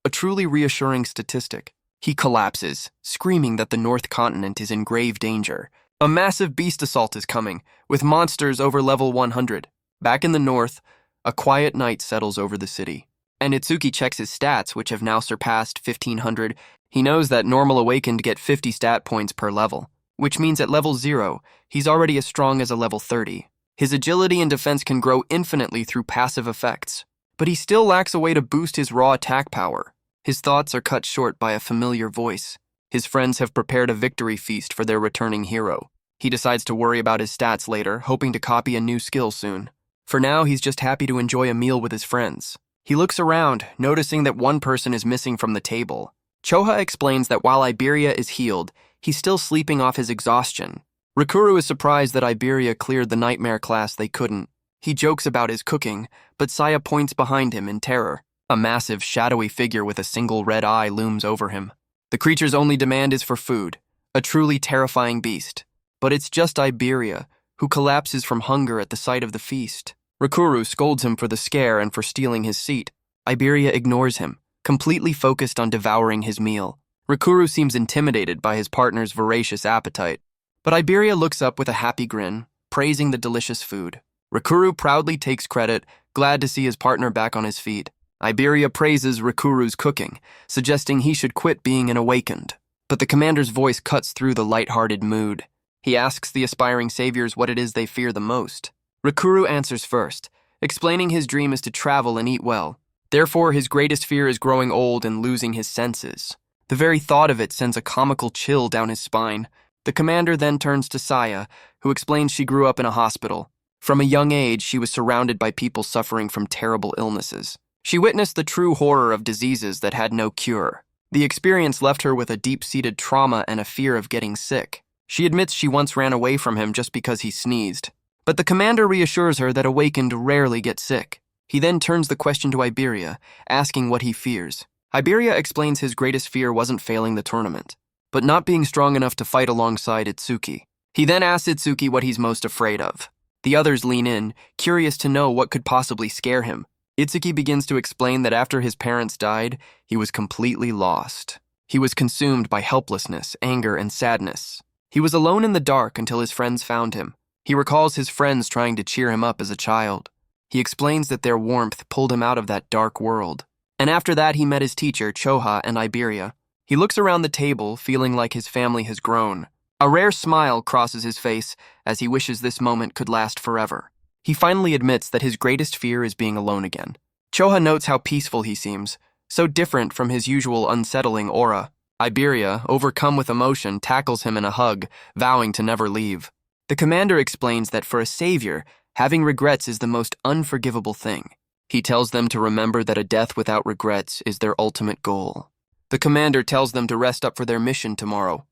A truly reassuring statistic. He collapses, screaming that the North Continent is in grave danger. A massive beast assault is coming, with monsters over level 100. Back in the north, a quiet night settles over the city. And Itsuki checks his stats, which have now surpassed 1500. He knows that normal awakened get 50 stat points per level, which means at level 0, he's already as strong as a level 30. His agility and defense can grow infinitely through passive effects, but he still lacks a way to boost his raw attack power. His thoughts are cut short by a familiar voice. His friends have prepared a victory feast for their returning hero. He decides to worry about his stats later, hoping to copy a new skill soon. For now, he's just happy to enjoy a meal with his friends. He looks around, noticing that one person is missing from the table. Choa explains that while Iberia is healed, he's still sleeping off his exhaustion. Rikuru is surprised that Iberia cleared the nightmare class they couldn't. He jokes about his cooking, but Saya points behind him in terror. A massive, shadowy figure with a single red eye looms over him. The creature's only demand is for food, a truly terrifying beast. But it's just Iberia, who collapses from hunger at the sight of the feast. Rikuru scolds him for the scare and for stealing his seat. Iberia ignores him, completely focused on devouring his meal. Rikuru seems intimidated by his partner's voracious appetite, but Iberia looks up with a happy grin, praising the delicious food. Rikuru proudly takes credit, glad to see his partner back on his feet. Iberia praises Rikuru's cooking, suggesting he should quit being an awakened. But the commander's voice cuts through the light-hearted mood. He asks the aspiring saviors what it is they fear the most. Rikuru answers first, explaining his dream is to travel and eat well. Therefore, his greatest fear is growing old and losing his senses. The very thought of it sends a comical chill down his spine. The commander then turns to Saya, who explains she grew up in a hospital. From a young age, she was surrounded by people suffering from terrible illnesses. She witnessed the true horror of diseases that had no cure. The experience left her with a deep-seated trauma and a fear of getting sick. She admits she once ran away from him just because he sneezed. But the commander reassures her that awakened rarely get sick. He then turns the question to Iberia, asking what he fears. Iberia explains his greatest fear wasn't failing the tournament, but not being strong enough to fight alongside Itsuki. He then asks Itsuki what he's most afraid of. The others lean in, curious to know what could possibly scare him. Itsuki begins to explain that after his parents died, he was completely lost. He was consumed by helplessness, anger, and sadness. He was alone in the dark until his friends found him. He recalls his friends trying to cheer him up as a child. He explains that their warmth pulled him out of that dark world. And after that, he met his teacher, Choa, and Iberia. He looks around the table, feeling like his family has grown. A rare smile crosses his face as he wishes this moment could last forever. He finally admits that his greatest fear is being alone again. Choa notes how peaceful he seems, so different from his usual unsettling aura. Iberia, overcome with emotion, tackles him in a hug, vowing to never leave. The commander explains that for a savior, having regrets is the most unforgivable thing. He tells them to remember that a death without regrets is their ultimate goal. The commander tells them to rest up for their mission tomorrow.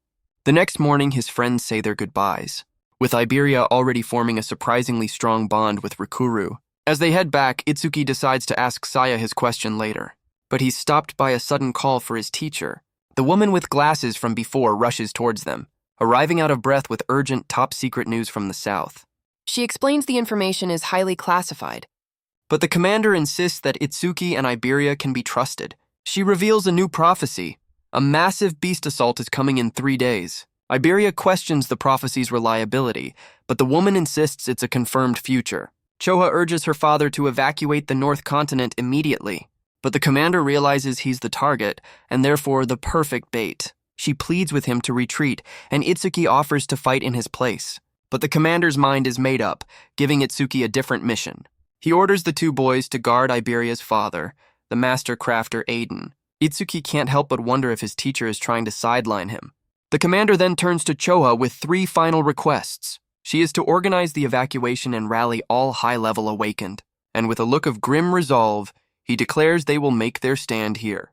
The next morning, his friends say their goodbyes, with Iberia already forming a surprisingly strong bond with Rikuru. As they head back, Itsuki decides to ask Saya his question later, but he's stopped by a sudden call for his teacher. The woman with glasses from before rushes towards them, arriving out of breath with urgent top-secret news from the south. She explains the information is highly classified. But the commander insists that Itsuki and Iberia can be trusted. She reveals a new prophecy. A massive beast assault is coming in 3 days. Iberia questions the prophecy's reliability, but the woman insists it's a confirmed future. Choa urges her father to evacuate the North Continent immediately, but the commander realizes he's the target, and therefore the perfect bait. She pleads with him to retreat, and Itsuki offers to fight in his place. But the commander's mind is made up, giving Itsuki a different mission. He orders the 2 boys to guard Iberia's father, the master crafter Aiden. Itsuki can't help but wonder if his teacher is trying to sideline him. The commander then turns to Choa with 3 final requests. She is to organize the evacuation and rally all high-level awakened, and with a look of grim resolve, he declares they will make their stand here.